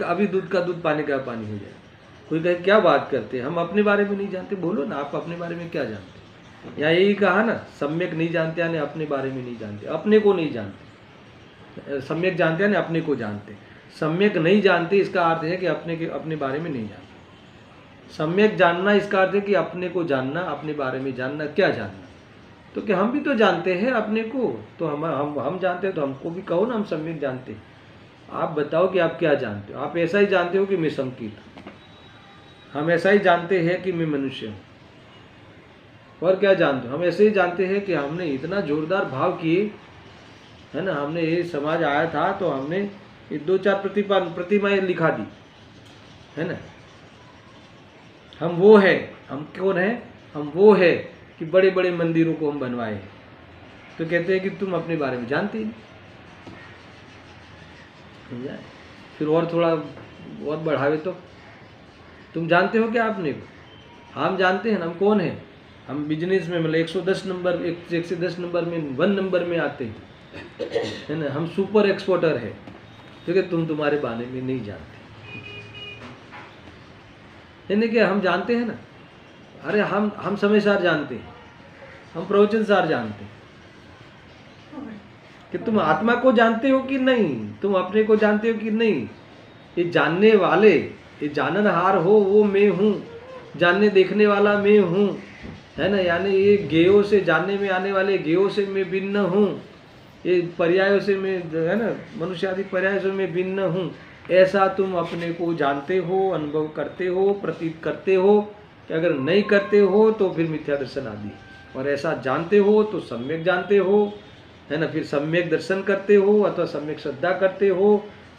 अभी दूध का दूध, पानी का पानी हो जाए। कोई कहे क्या बात करते हैं, हम अपने बारे में नहीं जानते। बोलो ना, आप अपने बारे में क्या जानते हैं? या यही कहा ना, सम्यक नहीं जानते यानी अपने बारे में नहीं जानते, अपने को नहीं जानते। सम्यक जानते हैं ना, अपने को जानते। सम्यक नहीं जानते इसका अर्थ है कि अपने बारे में नहीं जानते। सम्यक जानना इसका अर्थ है कि अपने को जानना, अपने बारे में जानना। क्या जानना? तो क्या हम भी तो जानते हैं अपने को, तो हम जानते हैं तो हमको भी कहो ना, हम सम्यक जानते हैं। आप बताओ कि आप क्या जानते हो। आप ऐसा ही जानते हो कि मैं संकीर्त हूँ, हम ऐसा ही जानते हैं कि मैं मनुष्य हूँ। और क्या जानते हो? हम ऐसे ही जानते हैं कि हमने इतना जोरदार भाव किए, है ना, हमने ये समाज आया था तो हमने ये 2-4 प्रतिमाएं लिखा दी, है ना। हम वो है, हम कौन है? हम वो है कि बड़े बड़े मंदिरों को हम बनवाए हैं। तो कहते हैं कि तुम अपने बारे में जानते ही नहीं। समझा? फिर और थोड़ा बहुत बढ़ावे तो तुम जानते हो क्या अपने को? हम जानते हैं ना, हम कौन है? हम बिजनेस में मतलब 110 नंबर 110 नंबर में 1 नंबर में आते हैं, है ना। हम सुपर एक्सपोर्टर है, क्योंकि तुम तुम्हारे बारे में नहीं जानते, है ना। क्या हम जानते हैं ना? अरे हम समय सार जानते हैं, हम प्रवचन सार जानते हैं कि तुम आत्मा को जानते हो कि नहीं, तुम अपने को जानते हो कि नहीं। ये जानने वाले, ये जाननहार हो वो मैं हूँ, जानने देखने वाला मैं हूँ, है ना। यानी ये ज्ञेयों से, जानने में आने वाले ज्ञेयों से मैं भिन्न हूँ, ये पर्यायों से मैं, है ना, मनुष्य आदि पर्यायों से मैं भिन्न हूँ। ऐसा तुम अपने को जानते हो, अनुभव करते हो, प्रतीत करते हो। कि अगर नहीं करते हो तो फिर मिथ्या दर्शन आदि, और ऐसा जानते हो तो सम्यक जानते हो, है ना। फिर सम्यक दर्शन करते हो अथवा सम्यक श्रद्धा करते हो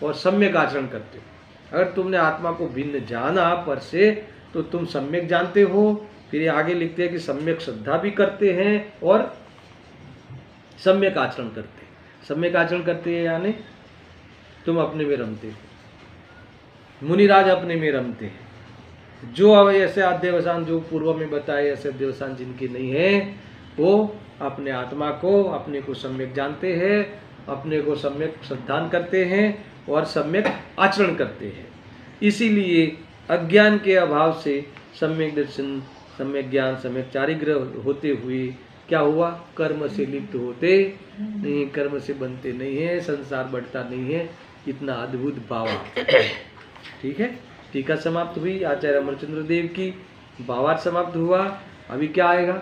और सम्यक आचरण करते हो। अगर तुमने आत्मा को भिन्न जाना पर से तो तुम सम्यक जानते हो। फिर ये आगे लिखते हैं कि सम्यक श्रद्धा भी करते हैं और सम्यक आचरण करते हैं। सम्यक आचरण करते हैं यानी तुम अपने में रमते हो। मुनिराज अपने में रमते हैं। जो अब ऐसे अध्यवसान जो पूर्व में बताए, ऐसे अध्यवसान जिनके नहीं है, वो अपने आत्मा को, अपने को सम्यक जानते हैं, अपने को सम्यक श्रद्धान करते हैं और सम्यक आचरण करते हैं। इसीलिए अज्ञान के अभाव से सम्यक दर्शन, सम्यक ज्ञान, सम्यक चारिग्रह होते हुए क्या हुआ? कर्म से लिप्त होते नहीं, कर्म से बनते नहीं है, संसार बढ़ता नहीं है। इतना अद्भुत भावा। ठीक है, टीका समाप्त हुई आचार्य अमरचंद्र देव की, भावार्थ समाप्त हुआ। अभी क्या आएगा?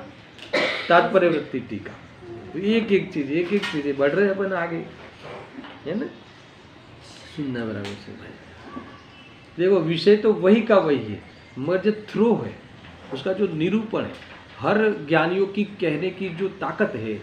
तात्पर्य वृत्ति टीका। तो एक एक चीज बढ़ रहे अपन आगे, है ना। सुनना बराबर से भाई। देखो विषय तो वही का वही है, मगर जो थ्रो है उसका जो निरूपण है, हर ज्ञानियों की कहने की जो ताकत है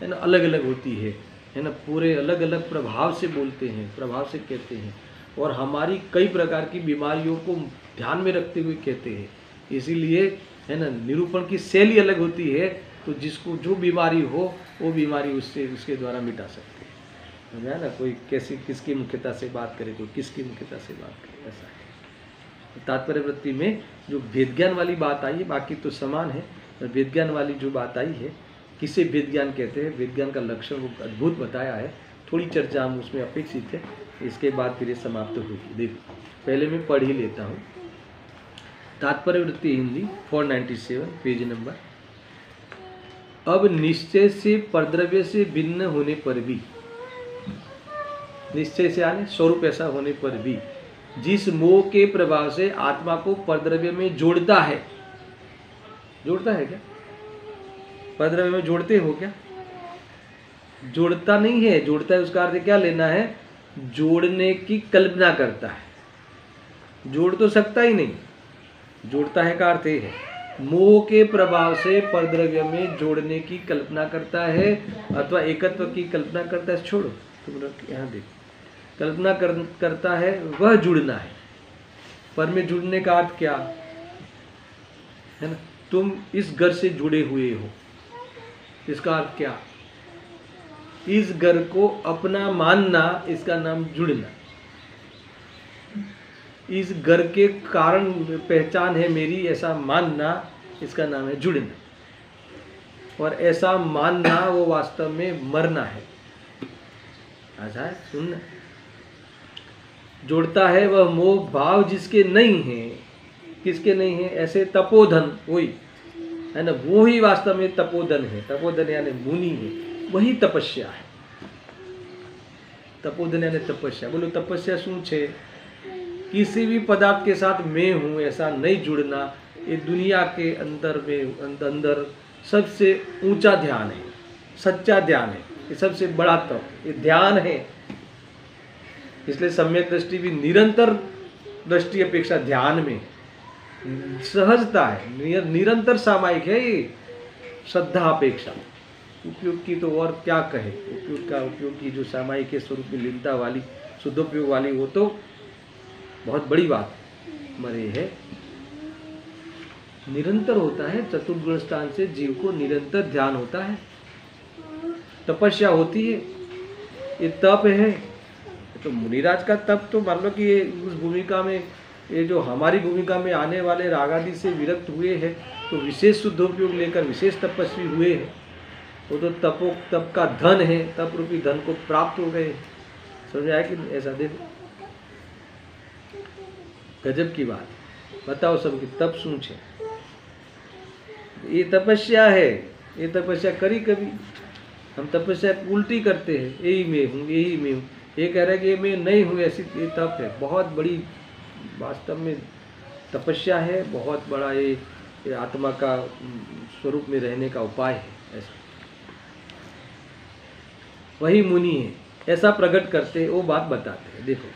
ना, अलग अलग होती है ना। पूरे अलग अलग प्रभाव से बोलते हैं, प्रभाव से कहते हैं, और हमारी कई प्रकार की बीमारियों को ध्यान में रखते हुए कहते हैं। इसीलिए है ना, निरूपण की शैली अलग होती है। तो जिसको जो बीमारी हो वो बीमारी उसके द्वारा मिटा सकते हैं। समझा ना। कोई कैसी किसकी मुख्यता से बात करे, कोई किसकी मुख्यता से बात करे, ऐसा है। तात्पर्य वृत्ति में जो वेद ज्ञान वाली बात आई है, बाकी तो समान है। वेद ज्ञान वाली जो बात आई है, किसे वेद ज्ञान कहते हैं, वेद ज्ञान का लक्षण वो अद्भुत बताया है। थोड़ी चर्चा हम उसमें अपेक्षित है, इसके बाद फिर ये समाप्त होगी। देखो पहले मैं पढ़ ही लेता हूँ। तात्पर्य वृत्ति हिंदी 497 पेज नंबर। अब निश्चय से परद्रव्य से भिन्न होने पर भी, निश्चय से आने स्वरूप ऐसा होने पर भी, जिस मोह के प्रभाव से आत्मा को परद्रव्य में जोड़ता है, जोड़ता है क्या? परद्रव्य में जोड़ते हो क्या? जोड़ता नहीं है, जोड़ता है उसका अर्थ क्या लेना है? जोड़ने की कल्पना करता है। जोड़ तो सकता ही नहीं, जोड़ता है का अर्थ है मोह के प्रभाव से परद्रव्य में जोड़ने की कल्पना करता है अथवा एकत्व की कल्पना करता है। छोड़ो तुम यहाँ देखो, कल्पना करता है, वह जुड़ना है। पर में जुड़ने का अर्थ क्या है ना? तुम इस घर से जुड़े हुए हो, इसका अर्थ क्या? इस घर को अपना मानना, इसका नाम जुड़ना। इस घर के कारण पहचान है मेरी, ऐसा मानना, इसका नाम है जुड़ना। और ऐसा मानना वो वास्तव में मरना है। ऐसा है, सुनना। जोड़ता है वह मोह भाव जिसके नहीं है। किसके नहीं है? ऐसे तपोधन, वही है ना, वो ही वास्तव में तपोधन है। तपोधन यानी मुनि है, वही तपस्या है। तपोधन यानी तपस्या। बोलो तपस्या શું છે? किसी भी पदार्थ के साथ मैं हूँ ऐसा नहीं जुड़ना, ये दुनिया के अंदर सबसे ऊंचा ध्यान है, सच्चा ध्यान है, ये सबसे बड़ा तप, ये ध्यान है। इसलिए सम्यक दृष्टि भी निरंतर दृष्टि अपेक्षा ध्यान में सहजता है, निरंतर सामायिक है ये श्रद्धा अपेक्षा। उपयोग की तो और क्या कहे, उपयोग की जो सामायिक के स्वरूप में लीनता वाली, शुद्धोपयोग वाली, वो तो बहुत बड़ी बात मरे है। निरंतर होता है, चतुर्गुण स्थान से जीव को निरंतर ध्यान होता है, तपस्या होती है, ये तप है। तो मुनिराज का तप तो मान लो कि ये उस भूमिका में, ये जो हमारी भूमिका में आने वाले रागादि से विरक्त हुए हैं तो विशेष शुद्धोपयोग लेकर विशेष तपस्वी हुए हैं, वो तो तप का धन है, तप रूपी धन को प्राप्त हो गए। समझ आया कि ऐसा? देखो गजब की बात। बताओ सबकी तप શું છે? ये तपस्या है, ये तपस्या करी कभी? हम तपस्या उल्टी करते हैं, यही मैं हूँ, यही मैं हूँ। ये कह रहा है कि ये मैं नहीं हूँ, ऐसी ये तप है। बहुत बड़ी वास्तव में तपस्या है, बहुत बड़ा ये आत्मा का स्वरूप में रहने का उपाय है। ऐसा वही मुनि है, ऐसा प्रकट करते, वो बात बताते हैं। देखो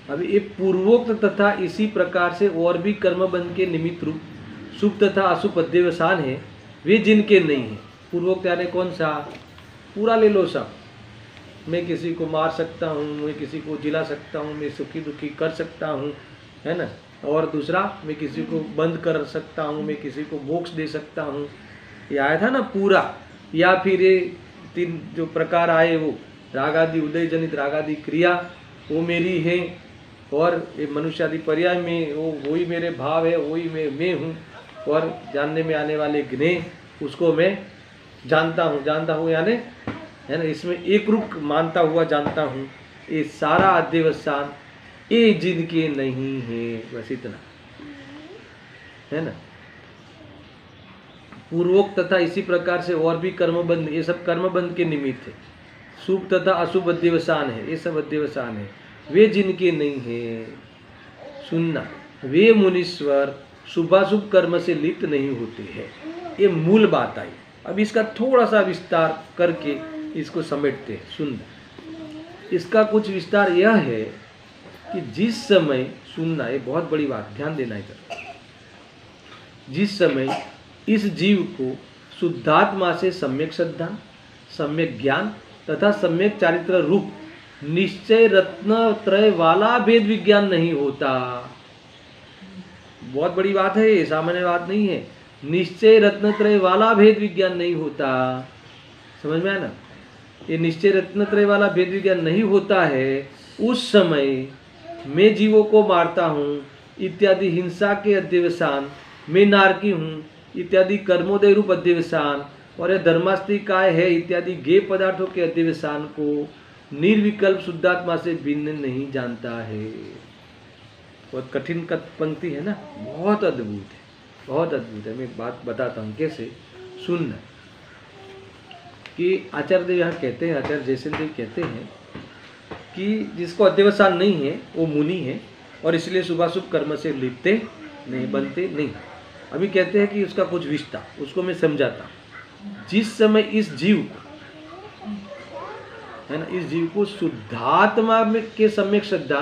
अभी ये पूर्वोक्त तथा इसी प्रकार से और भी कर्मबंध के निमित्त रूप शुभ तथा अशुभ अध्यवसान है, वे जिनके नहीं है। पूर्वोक्त यानी कौन सा? पूरा ले लो सब। मैं किसी को मार सकता हूँ, मैं किसी को जिला सकता हूँ, मैं सुखी दुखी कर सकता हूँ, है ना। और दूसरा, मैं किसी को बंद कर सकता हूँ, मैं किसी को मोक्ष दे सकता हूँ, ये आया था ना पूरा। या फिर ये तीन जो प्रकार आए, वो रागादि उदय जनित रागादि क्रिया वो मेरी है, और ये मनुष्यादि पर्याय में वो ही मेरे भाव है, वही मैं हूँ, और जानने में आने वाले ज्ञेय उसको मैं जानता हूँ यानी, है ना, इसमें एक रूप मानता हुआ जानता हूँ। ये सारा अध्यवसान ये जिनके नहीं है, बस इतना है ना। पूर्वोक्त तथा इसी प्रकार से और भी कर्मबंध, ये सब कर्मबंध के निमित्त है। शुभ तथा अशुभ अध्यवसान है, ये सब अध्यवसान है। वे जिनके नहीं है, सुनना, वे मुनीश्वर शुभाशुभ कर्म से लिप्त नहीं होते हैं। ये मूल बात आई। अब इसका थोड़ा सा विस्तार करके इसको समेटते हैं। सुनना, इसका कुछ विस्तार यह है कि जिस समय, सुनना ये बहुत बड़ी बात, ध्यान देना इधर। जिस समय इस जीव को शुद्धात्मा से सम्यक श्रद्धा, सम्यक ज्ञान तथा सम्यक चारित्र रूप निश्चय रत्न त्रय वाला भेद विज्ञान नहीं होता। बहुत बड़ी बात है ये, सामान्य बात नहीं है। निश्चय रत्न त्रय वाला भेद विज्ञान नहीं होता, समझ में आया ना। ये निश्चय रत्न त्रय वाला भेद विज्ञान नहीं होता है उस समय मैं जीवों को मारता हूँ इत्यादि हिंसा के अध्यवसान, मैं नारकी हूँ इत्यादि कर्मोदय रूप अध्यवसान, और यह धर्मास्तिकाय है इत्यादि गेय पदार्थों के अध्यवसान को निर्विकल्प शुद्धात्मा से भिन्न नहीं जानता है। बहुत कठिन पंक्ति है ना, बहुत अद्भुत है, बहुत अद्भुत है। मैं बात बताता हूँ कैसे। सुनना कि आचार्य देव यहाँ कहते हैं, आचार्य जयसेन देव कहते हैं कि जिसको अध्यवसान नहीं है वो मुनि है, और इसलिए शुभाशुभ कर्म से लिपते नहीं, बनते नहीं। अभी कहते हैं कि उसका कुछ विस्तार, उसको मैं समझाता हूँ। जिस समय इस जीव को, है ना, इस जीव को शुद्धात्मा में के सम्यक श्रद्धा,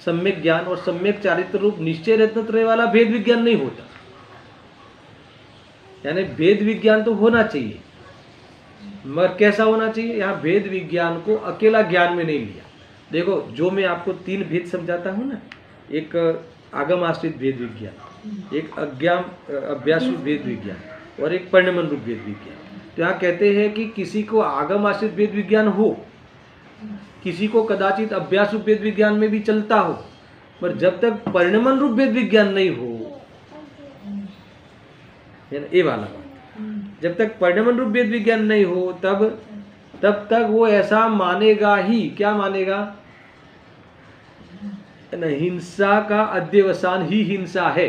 सम्यक ज्ञान और सम्यक चारित्र रूप निश्चय रत्नत्रय वाला भेद विज्ञान नहीं होता। यानी भेद विज्ञान तो होना चाहिए, मगर कैसा होना चाहिए? यहाँ भेद विज्ञान को अकेला ज्ञान में नहीं लिया। देखो जो मैं आपको तीन भेद समझाता हूँ ना, एक आगम आश्रित भेद विज्ञान, एक अभ्यास रूप भेद विज्ञान, और एक परिणमन रूप भेद विज्ञान। तो यहाँ कहते हैं कि किसी को आगम आश्रित भेद विज्ञान हो, किसी को कदाचित अभ्यास रूप भेद विज्ञान में भी चलता हो, पर जब तक परिणमन रूप भेद विज्ञान नहीं हो, ये वाला बात, जब तक परिणमन रूप भेद विज्ञान नहीं हो तब तक वो ऐसा मानेगा ही, क्या मानेगा? हिंसा का अध्यवसान ही हिंसा है,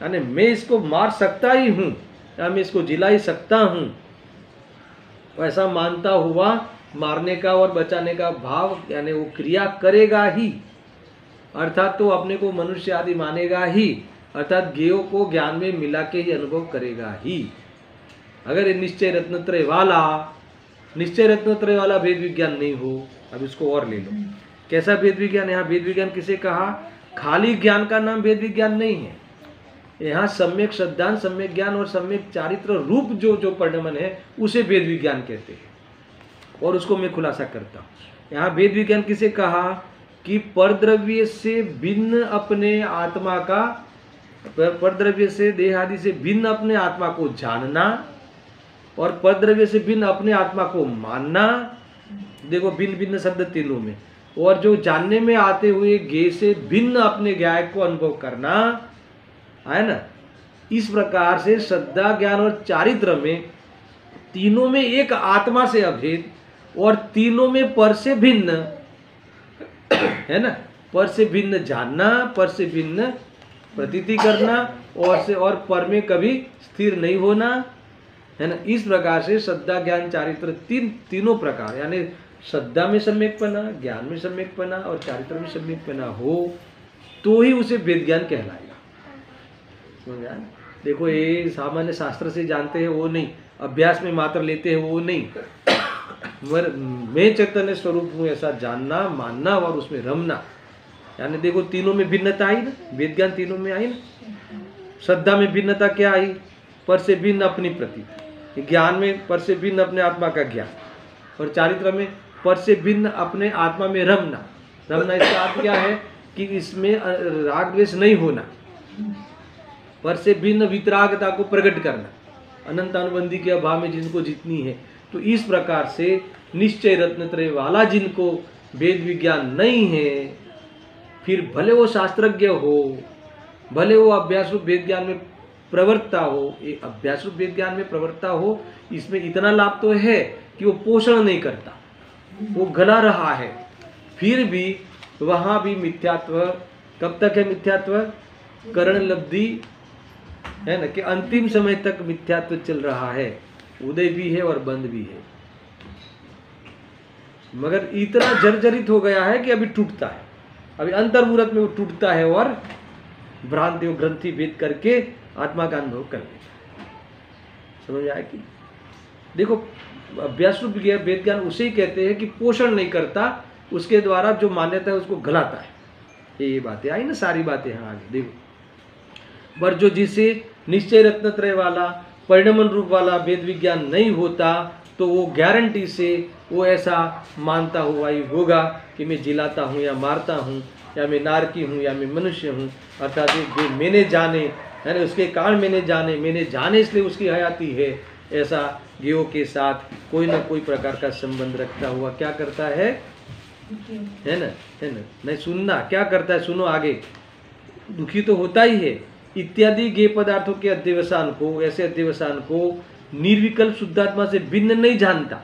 यानी मैं इसको मार सकता ही हूँ या मैं इसको जिला ही सकता हूँ, ऐसा मानता हुआ मारने का और बचाने का भाव यानी वो क्रिया करेगा ही, अर्थात तो अपने को मनुष्य आदि मानेगा ही, अर्थात ज्ञेय को ज्ञान में मिला के ही अनुभव करेगा ही। अगर ये निश्चय रत्नत्रय वाला भेद विज्ञान नहीं हो, अब इसको और ले लो, कैसा भेद विज्ञान? यहाँ भेद विज्ञान किसे कहा? खाली ज्ञान का नाम भेद विज्ञान नहीं है। यहाँ सम्यक श्रद्धांत, सम्यक ज्ञान और सम्यक चारित्र रूप जो परिणमन है उसे भेद विज्ञान कहते हैं, और उसको मैं खुलासा करता हूँ। यहाँ भेद विज्ञान किसे कहा कि परद्रव्य से भिन्न अपने आत्मा का, परद्रव्य से देह आदि से भिन्न अपने आत्मा को जानना और परद्रव्य से भिन्न अपने आत्मा को मानना। देखो भिन्न भिन्न शब्द तीनों में, और जो जानने में आते हुए ज्ञेय से भिन्न अपने ज्ञाय को अनुभव करना है ना। इस प्रकार से श्रद्धा ज्ञान और चारित्र में तीनों में एक आत्मा से अभेद और तीनों में पर से भिन्न है ना, पर से भिन्न जानना, पर से भिन्न प्रतीति करना और पर में कभी स्थिर नहीं होना है ना। इस प्रकार से श्रद्धा ज्ञान चारित्र तीनों प्रकार, यानी श्रद्धा में सम्यकपना, ज्ञान में सम्यकपना और चारित्र में सम्यकपना हो तो ही उसे वेद ज्ञान कहलाएगा। देखो ये सामान्य शास्त्र से जानते हैं वो नहीं, अभ्यास में मात्र लेते हैं वो नहीं, मैं चैतन्य स्वरूप हूँ ऐसा जानना, मानना और उसमें रमना। यानी देखो तीनों में भिन्नता आई ना, वेद ज्ञान तीनों में आई ना। श्रद्धा में भिन्नता क्या आई? पर से भिन्न अपनी प्रति, ज्ञान में पर से भिन्न अपने आत्मा का ज्ञान, और चारित्र में पर से भिन्न अपने आत्मा में रमना। रमना इसका अर्थ क्या है कि इसमें राग द्वेष नहीं होना, पर से भिन्न वितरागता को प्रकट करना, अनंत अनुबंधी के अभाव में जिनको जितनी है। तो इस प्रकार से निश्चय रत्नत्रय वाला जिनको वेद विज्ञान नहीं है, फिर भले वो शास्त्रज्ञ हो, भले वो अभ्यास रूप वेद ज्ञान में प्रवृत्ता हो, ये अभ्यास रूप वेद ज्ञान में प्रवृत्ता हो, इसमें इतना लाभ तो है कि वो पोषण नहीं करता, वो गला रहा है, फिर भी वहाँ भी मिथ्यात्व। कब तक है मिथ्यात्व? करण लब्धि है ना, कि अंतिम समय तक मिथ्यात्व चल रहा है, उदय भी है और बंद भी है, मगर इतना जर्जरित हो गया है कि अभी टूटता है, अभी अंतर्मुहूर्त में वो टूटता है और भ्रांति और ग्रंथि भेद करके आत्मा का अनुभव कर लेता। समझ आया कि देखो अभ्यास रूप वेद ज्ञान उसे ही कहते हैं कि पोषण नहीं करता, उसके द्वारा जो मान्यता है उसको गलाता है। ये बातें आई ना, सारी बातें हाँ आगे देखो। पर जो जिसे निश्चय रत्नत्रय वाला परिणमन रूप वाला वेद विज्ञान नहीं होता, तो वो गारंटी से वो ऐसा मानता हुआ ही होगा कि मैं जिलाता हूँ या मारता हूँ, या मैं नारकी हूँ या मैं मनुष्य हूँ। अर्थात जो मैंने जाने है ना, उसके कारण मैंने जाने इसलिए उसकी हयाती है, ऐसा ज्ञेयों के साथ कोई ना कोई प्रकार का संबंध रखता हुआ क्या करता है ना, नहीं सुनना क्या करता है, सुनो आगे, दुखी तो होता ही है। इत्यादि ज्ञेय पदार्थों के अध्यवसान को, ऐसे अध्यवसान को निर्विकल्प शुद्धात्मा से भिन्न नहीं जानता।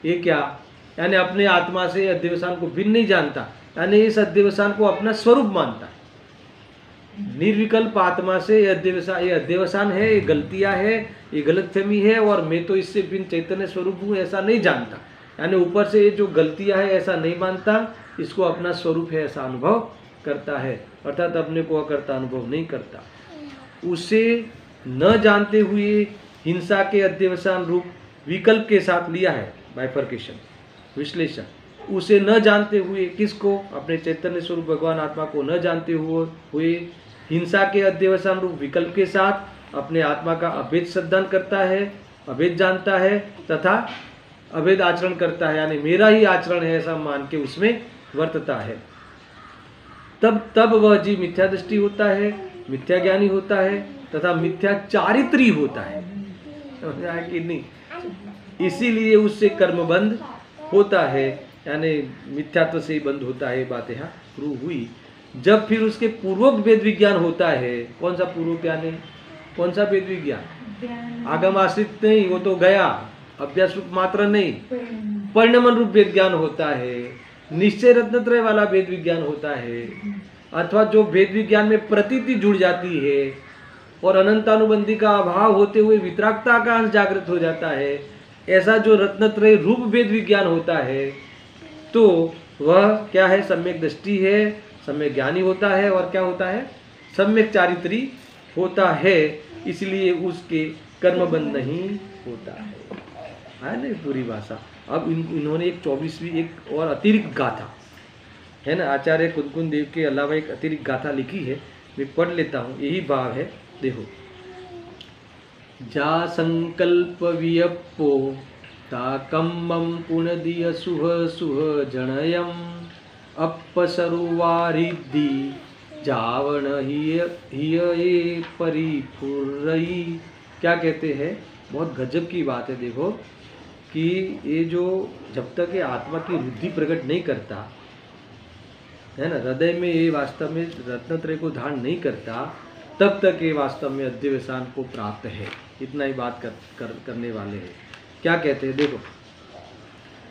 ये क्या? यानी अपने आत्मा से अध्यवसान को भिन्न नहीं जानता, यानी इस अध्यवसान को अपना स्वरूप मानता है। निर्विकल्प आत्मा से ये अध्यवसान है, ये गलतियां है, ये गलतफहमी है, और मैं तो इससे भिन्न चैतन्य स्वरूप हूँ ऐसा नहीं जानता। यानी ऊपर से ये जो गलतियां है ऐसा नहीं मानता, इसको अपना स्वरूप है ऐसा अनुभव करता है, अर्थात अपने को अकर्ता अनुभव नहीं करता। उसे न जानते हुए हिंसा के अध्यवसान रूप विकल्प के साथ लिया है बाइफर्केशन, विश्लेषण। उसे न जानते हुए किसको? अपने चैतन्य स्वरूप भगवान आत्मा को न जानते हुए हिंसा के अध्यवसान रूप विकल्प के साथ अपने आत्मा का अभेद सिद्धांत करता है, अभेद जानता है तथा अभेद आचरण करता है, यानी मेरा ही आचरण है ऐसा मान के उसमें वर्तता है। तब वह जीव मिथ्या दृष्टि होता है, मिथ्या ज्ञानी होता है तथा मिथ्या चारित्री होता है कि नहीं। इसीलिए उससे कर्म बंध होता है, यानी मिथ्यात्व से ही बंद होता है। बात यहाँ प्रूव हुई। जब फिर उसके पूर्वोक्त वेद विज्ञान होता है, कौन सा पूर्वोक्त ज्ञान है? कौन सा वेद विज्ञान? आगम आश्रित नहीं, वो तो गया, अभ्यास रूप मात्र नहीं, परिणमन रूप वेद ज्ञान होता है, निश्चय रत्नत्रय वाला वेद विज्ञान होता है, अथवा जो वेद विज्ञान में प्रतीति जुड़ जाती है और अनंतानुबंधी का अभाव होते हुए वितरागता का अंश जागृत हो जाता है, ऐसा जो रत्नत्रय रूप वेद विज्ञान होता है तो वह क्या है, सम्यक दृष्टि है, सम्यक ज्ञानी होता है और क्या होता है, सम्यक चारित्री होता है। इसलिए उसके कर्मबंध नहीं होता है ना पूरी भाषा। अब इन्होंने एक 24वीं एक और अतिरिक्त गाथा है ना, आचार्य कुंदकुंद देव के अलावा एक अतिरिक्त गाथा लिखी है, मैं पढ़ लेता हूँ, यही भाव है। देखो, जा संकल्प वियप्पो ता कम्बम पुनदीय सुह सुह जनयम अपसरुवारिद्धि जावन हिय परिफुरई। क्या कहते हैं, बहुत गजब की बात है। देखो कि ये जो जब तक ये आत्मा की रुद्धि प्रकट नहीं करता है ना, हृदय में ये वास्तव में रत्नत्रय को धारण नहीं करता, तब तक ये वास्तव में अध्यवसान को प्राप्त है। इतना ही बात करने वाले हैं। क्या कहते हैं, देखो,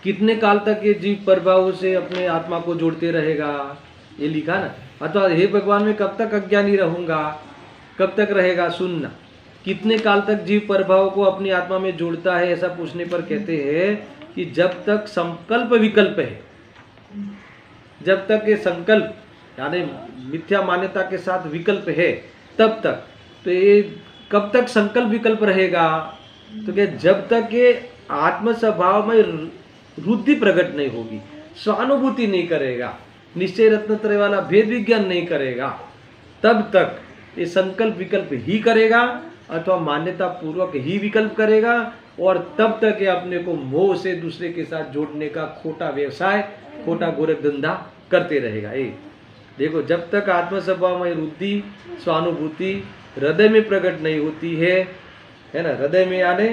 कितने काल तक ये जीव प्रभाव से अपने आत्मा को जोड़ते रहेगा, ये लिखा ना। अथवा हे भगवान मैं कब तक अज्ञानी रहूंगा, कब तक रहेगा, सुनना। कितने काल तक जीव प्रभाव को अपनी आत्मा में जोड़ता है, ऐसा पूछने पर कहते हैं कि जब तक संकल्प विकल्प है, जब तक ये संकल्प यानी मिथ्या मान्यता के साथ विकल्प है तब तक। तो ये कब तक संकल्प विकल्प रहेगा, तो क्या जब तक ये आत्म स्वभाव में रुद्धि प्रकट नहीं होगी, स्वानुभूति नहीं करेगा, निश्चय रत्नत्रय वाला भेद विज्ञान नहीं करेगा, तब तक ये संकल्प विकल्प ही करेगा अथवा मान्यता पूर्वक ही विकल्प करेगा। और तब तक ये अपने को मोह से दूसरे के साथ जोड़ने का खोटा व्यवसाय, खोटा गोरख धंधा करते रहेगा। देखो, जब तक आत्म स्वभाव में रुद्धि स्वानुभूति हृदय में प्रकट नहीं होती है ना, हृदय में यानी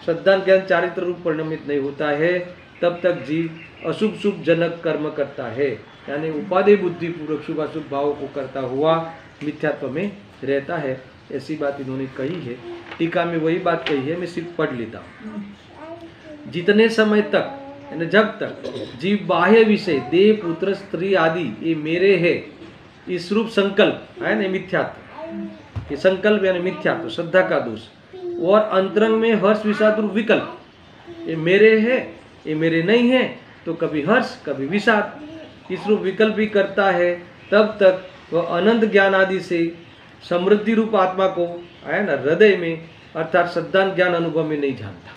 श्रद्धा ज्ञान चारित्र रूप परिणमित नहीं होता है, तब तक जीव अशुभ शुभ जनक कर्म करता है, यानी उपादेय बुद्धि पूर्वक शुभ अशुभ भाव को करता हुआ मिथ्यात्व में रहता है। ऐसी बात इन्होंने कही है। टीका में वही बात कही है, मैं सिर्फ पढ़ लेता हूँ। जितने समय तक यानी जब तक जीव बाह्य विषय देह पुत्र स्त्री आदि ये मेरे है, इस रूप संकल्प है ना मिथ्यात्व, ये संकल्प यानी मिथ्यात्व श्रद्धा का दोष, और अंतरंग में हर्ष विषाद रूप विकल्प, ये मेरे है ये मेरे नहीं है, तो कभी हर्ष कभी विषाद, इस रूप विकल्प भी करता है, तब तक वह अनंत ज्ञान आदि से समृद्धि रूप आत्मा को है ना हृदय में अर्थात श्रद्धा ज्ञान अनुभव में नहीं जानता।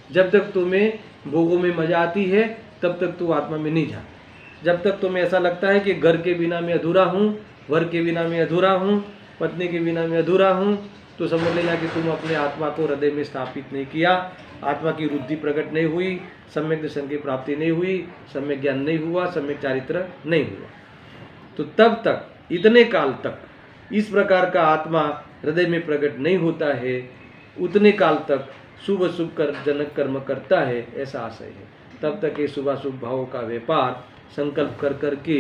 जब तक तुम्हें भोगों में मजा आती है तब तक तू आत्मा में नहीं जानता। जब तक तुम्हें ऐसा लगता है कि घर के बिना मैं अधूरा हूँ, वर के बिना मैं अधूरा हूँ, पत्नी के बिना मैं अधूरा हूँ, तो समझ लेना कि तुम अपने आत्मा को हृदय में स्थापित नहीं किया, आत्मा की रुद्धि प्रकट नहीं हुई, सम्यक दर्शन की प्राप्ति नहीं हुई, सम्यक ज्ञान नहीं हुआ, सम्यक चारित्र नहीं हुआ। तो तब तक इतने काल तक इस प्रकार का आत्मा हृदय में प्रकट नहीं होता है, उतने काल तक शुभ अशुभ जनक कर्म करता है, ऐसा आशय है। तब तक ये शुभ अशुभ भावों का व्यापार संकल्प कर करके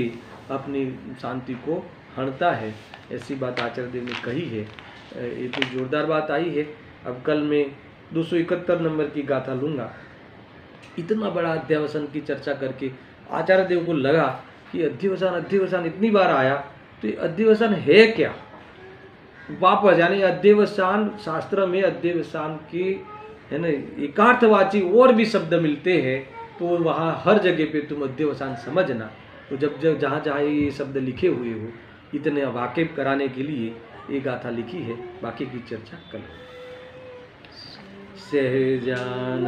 अपनी शांति को हणता है। ऐसी बात आचार्य देव ने कही है। ये तो जोरदार बात आई है। अब कल मैं 271 नंबर की गाथा लूँगा। इतना बड़ा अध्यवसान की चर्चा करके आचार्य देव को लगा कि अध्यवसान इतनी बार आया, तो ये अध्यवसान है क्या। वापस यानी अध्यवसान शास्त्र में अध्यवसान की है ना एकार्थवाची और भी शब्द मिलते हैं, तो वहाँ हर जगह पे तुम अध्यवसान समझना। तो जब जहाँ जहाँ ये शब्द लिखे हुए हो, इतने वाकिफ कराने के लिए ये गाथा लिखी है। बाकी की चर्चा कल। सहजानंदी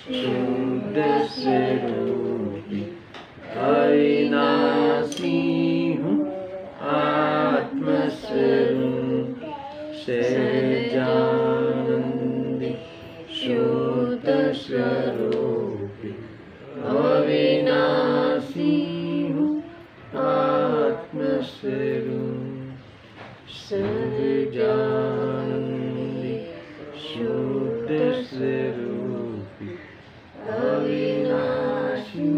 शुद्ध स्वरूपी अविनाशी हूँ आत्मस्वरूप। सहजानंदी शुद्ध स्वरूपी अविनाशी हूँ आत्मस्वरूप। सहजानंदी शुद्ध स्वरूपी अविनाशी